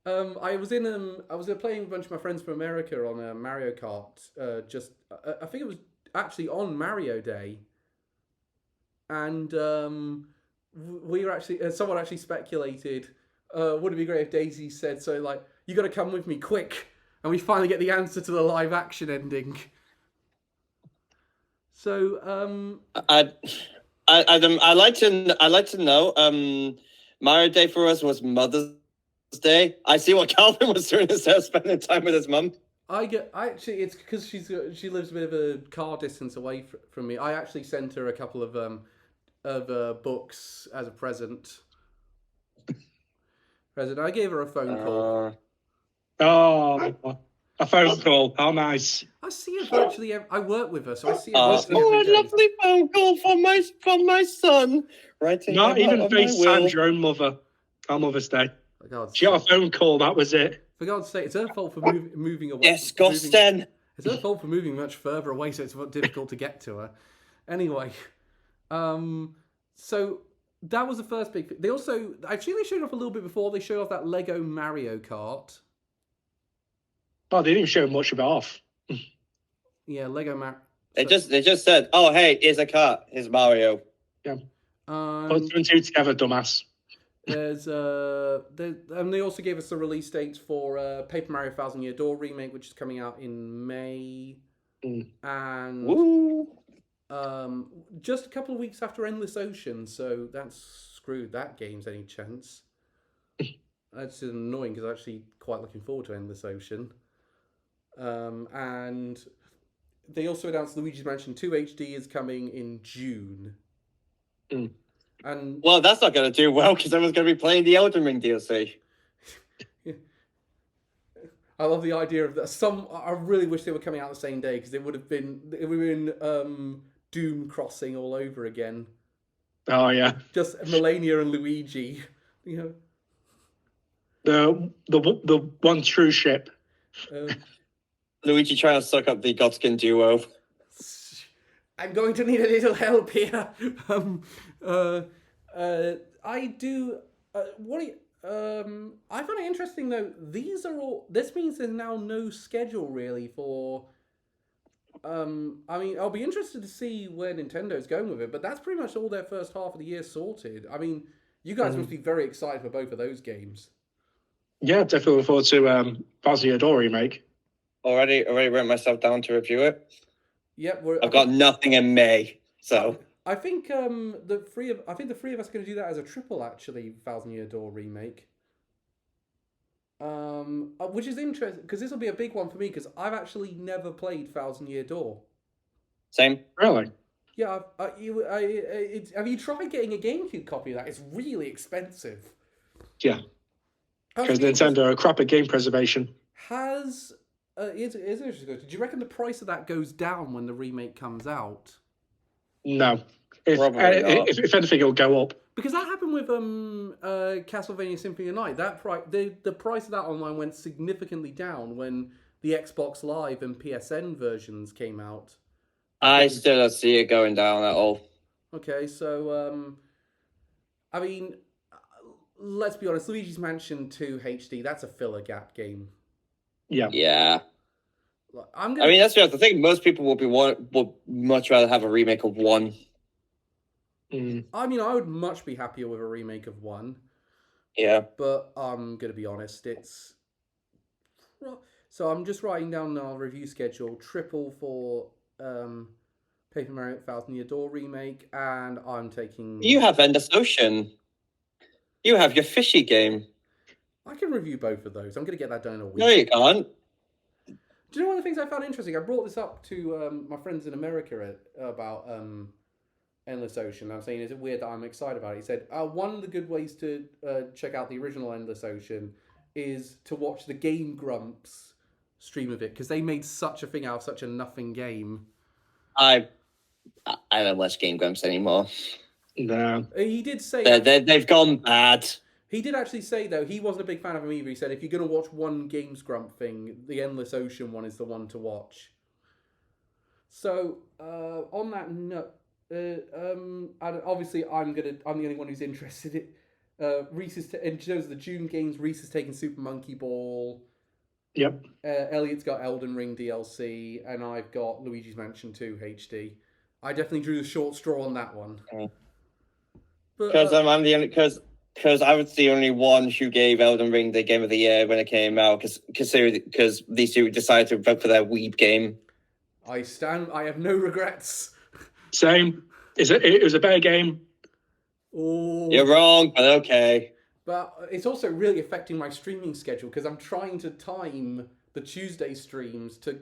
I was playing with a bunch of my friends from America on Mario Kart. I think it was actually on Mario Day, and we were actually someone actually speculated, would it be great if Daisy said so? Like, you got to come with me quick, and we finally get the answer to the live action ending. So I'd like to know. Mario Day for us was Mother's Day. I see what Calvin was doing instead of spending time with his mum. It's because she lives a bit of a car distance away from me. I actually sent her a couple of books as a present. I gave her a phone call. A phone call. How nice. I see her virtually. I work with her, so I see her. Oh, every day. a lovely phone call from my son. Right. Not even FaceTime your own mother on Mother's Day. She got a phone call. That was it. For God's sake, it's her fault for moving away. Disgusting. It's her fault for moving much further away, so it's difficult to get to her. Anyway, so that was the first big thing. They showed off a little bit before. They showed off that Lego Mario Kart. Oh, they didn't show much of it off. Yeah, Lego Mario. They just said, "Oh, hey, here's a kart. Here's Mario." Yeah. Put two and two together, dumbass. And they also gave us the release dates for Paper Mario Thousand Year Door remake, which is coming out in May, and just a couple of weeks after Endless Ocean. So that's screwed that game's any chance. That's annoying because I'm actually quite looking forward to Endless Ocean. And they also announced Luigi's Mansion 2 HD is coming in June. And well, that's not going to do well because everyone's going to be playing the Elden Ring DLC. I love the idea of that. I really wish they were coming out the same day because it would have been Doom Crossing all over again. Oh yeah, just Melania and Luigi. You know, the one true ship. Luigi trying to suck up the Godskin duo. I'm going to need a little help here. I do. I find it interesting though. These are all. This means there's now no schedule really for. I mean, I'll be interested to see where Nintendo's going with it, but that's pretty much all their first half of the year sorted. I mean, you guys must be very excited for both of those games. Yeah, definitely looking forward to Thousand Year Door remake. Already wrote myself down to review it. Yep, I've got nothing in May, so I think the three of us are going to do that as a triple actually. Thousand Year Door remake, which is interesting because this will be a big one for me because I've actually never played Thousand Year Door. Same, really? Yeah, have you tried getting a GameCube copy of that? It's really expensive. Yeah, because Nintendo are crap at game preservation. It's interesting. Do you reckon the price of that goes down when the remake comes out? No. If anything, it'll go up. Because that happened with Castlevania Symphony of the Night. That the price of that online went significantly down when the Xbox Live and PSN versions came out. I still don't see it going down at all. Okay, so I mean, let's be honest. Luigi's Mansion 2 HD, that's a filler gap game. Yeah. I mean, that's just the thing. Most people would much rather have a remake of 1. I mean, I would much be happier with a remake of 1. Yeah. But I'm going to be honest, it's... So I'm just writing down our review schedule. Triple for Paper Mario Thousand Year Door remake, and I'm taking... You have Endless Ocean. You have your fishy game. I can review both of those. I'm going to get that done in a week. No, you can't. Do you know one of the things I found interesting? I brought this up to my friends in America about Endless Ocean. I'm saying, is it weird that I'm excited about it? He said, one of the good ways to check out the original Endless Ocean is to watch the Game Grumps stream of it, because they made such a thing out of such a nothing game. I don't watch Game Grumps anymore. No. He did say They've gone bad. He did actually say, though, he wasn't a big fan of them either. He said, if you're going to watch one Games Grump thing, the Endless Ocean one is the one to watch. So, on that note, obviously I'm the only one who's interested in it. Reese is, in terms of the June games, Reese has taken Super Monkey Ball. Yep. Elliot's got Elden Ring DLC, and I've got Luigi's Mansion 2 HD. I definitely drew the short straw on that one. Because I'm the only because I was the only one who gave Elden Ring the Game of the Year when it came out. Because these two decided to vote for their Weeb game. I have no regrets. Same. It was a better game. Oh, You're wrong, but okay. But it's also really affecting my streaming schedule, because I'm trying to time the Tuesday streams to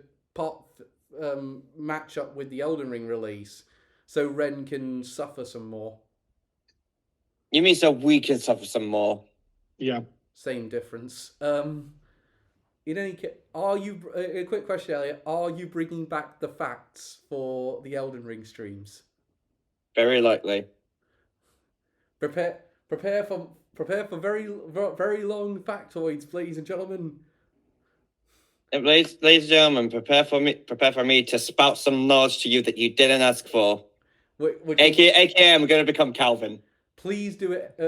match up with the Elden Ring release, so Ren can suffer some more. You mean so we can suffer some more? Yeah. Same difference. In any case, a quick question, Elliot? Are you bringing back the facts for the Elden Ring streams? Very likely. Prepare for very very long factoids, ladies and gentlemen. Ladies and gentlemen, prepare for me to spout some knowledge to you that you didn't ask for. AKA, I'm going to become Calvin. Please do it,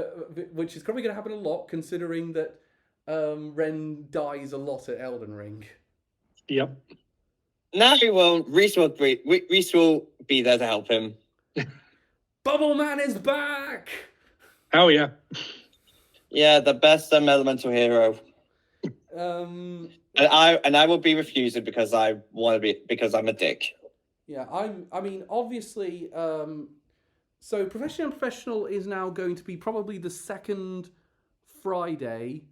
which is probably going to happen a lot, considering that Ren dies a lot at Elden Ring. Yep. No, he won't. Reese will be there to help him. Bubble Man is back! Hell yeah. Yeah, the best elemental hero. And I will be refusing because I want to be, because I'm a dick. Yeah, I mean, obviously, so Professional is now going to be probably the second Friday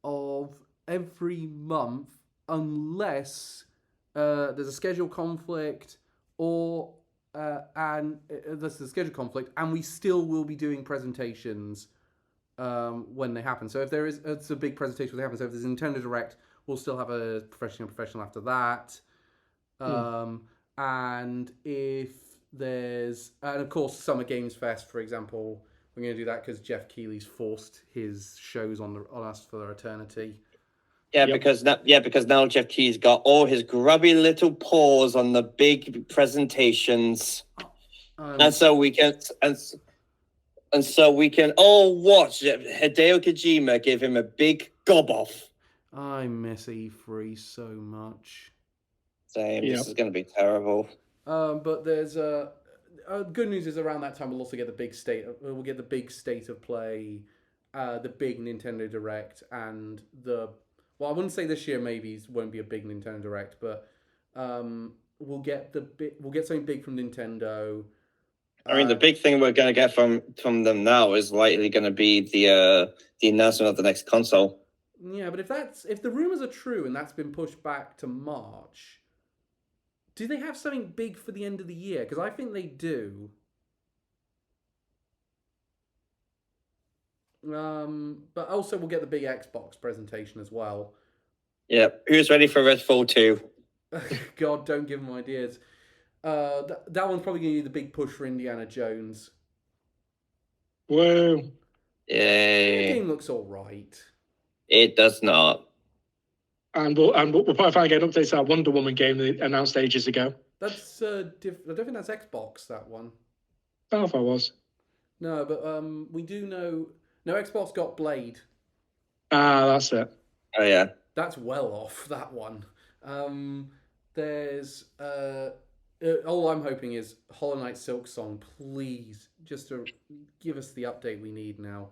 of every month, unless there's a schedule conflict, or and there's a schedule conflict, and we still will be doing presentations when they happen. So if there is, it's a big presentation when they happen. So if there's a Nintendo Direct, we'll still have a Professional after that. And if there's, and of course, Summer Games Fest, for example, we're going to do that because Jeff Keighley's forced his shows on us for their eternity. Yeah, yep. because now Jeff Key's got all his grubby little paws on the big presentations, and so we can all watch Hideo Kojima give him a big gob off. I miss E3 so much. Same. Yep. This is going to be terrible. But there's good news is around that time we'll also get the big state. We'll get the big state of play, the big Nintendo Direct, and the. Well, I wouldn't say this year maybe won't be a big Nintendo Direct, but we'll get something big from Nintendo. I mean, the big thing we're going to get from them now is likely going to be the announcement of the next console. Yeah, but if the rumors are true and that's been pushed back to March, do they have something big for the end of the year? Because I think they do. But also we'll get the big Xbox presentation as well. Yeah, who's ready for Redfall 2? God, don't give them ideas. That one's probably going to be the big push for Indiana Jones. Whoa. Yay. The game looks all right. It does not. And we'll probably finally get an update to that Wonder Woman game they announced ages ago. That's I don't think that's Xbox, that one. I don't know if I was. No, but we do know. No, Xbox got Blade. That's it. Oh yeah. That's well off, that one. There's all I'm hoping is Hollow Knight Silk Song, please, just to give us the update we need now.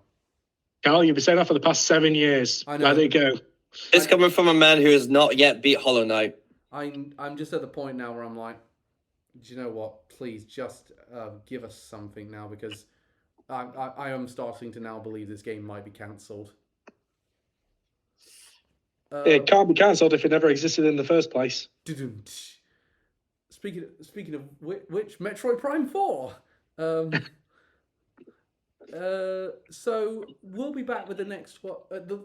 Carl, you've been saying that for the past 7 years. I know. Let it go. It's coming from a man who has not yet beat Hollow Knight. I'm just at the point now where I'm like, do you know what? Please just give us something now, because I am starting to now believe this game might be cancelled. It can't be cancelled if it never existed in the first place. Speaking of which, Metroid Prime 4. So we'll be back with the next one. In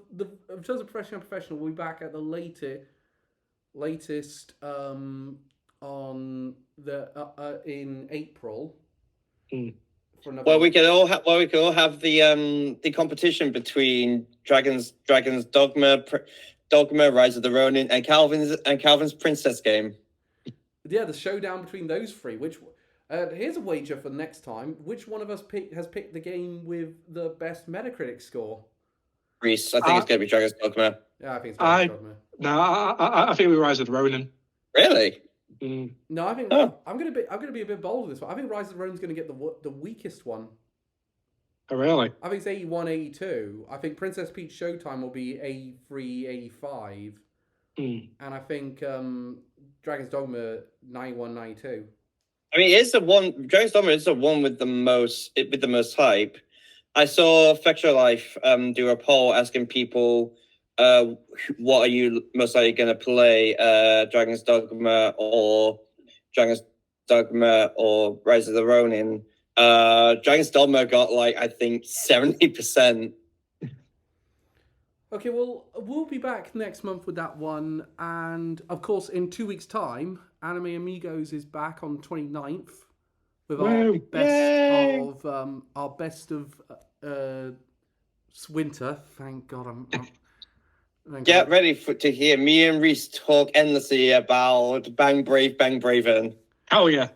terms of professional, we'll be back at the latest on the in April. For another Well, we could all have the competition between Dragon's Dogma, Rise of the Ronin, and Calvin's Princess game. Yeah, the showdown between those three. Which here's a wager for next time. Which one of us has picked the game with the best Metacritic score? Reese, I think it's going to be Dragon's Dogma. Yeah, I think it's Dragon's Dogma. No, I think we Rise of the Ronin. Really? No, I think I'm gonna be a bit bold with this one. I think Rise of the Ronin's gonna get the weakest one. Oh, really? I think it's 81, 82. I think Princess Peach Showtime will be 83, 85. And I think Dragon's Dogma 91, 92. I mean, it's the one. Dragon's Dogma is the one with the most hype. I saw Fecture Life do a poll asking people, what are you most likely going to play, Dragon's Dogma or Rise of the Ronin? Dragon's Dogma got I think 70%. Okay, well, we'll be back next month with that one. And, of course, in 2 weeks' time, Anime Amigos is back on 29th with our best of winter. Thank God Get ready to hear me and Reese talk endlessly about Bang Braven. Oh, yeah.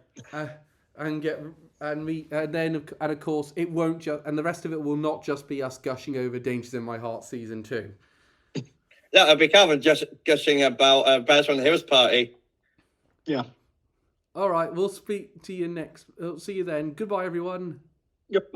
And of course it won't and the rest of it will not just be us gushing over Dangers in My Heart Season 2. That'll be Calvin just gushing about Battlefront the Heroes Party. Yeah. All right, we'll speak to you next. See you then. Goodbye, everyone. Yep.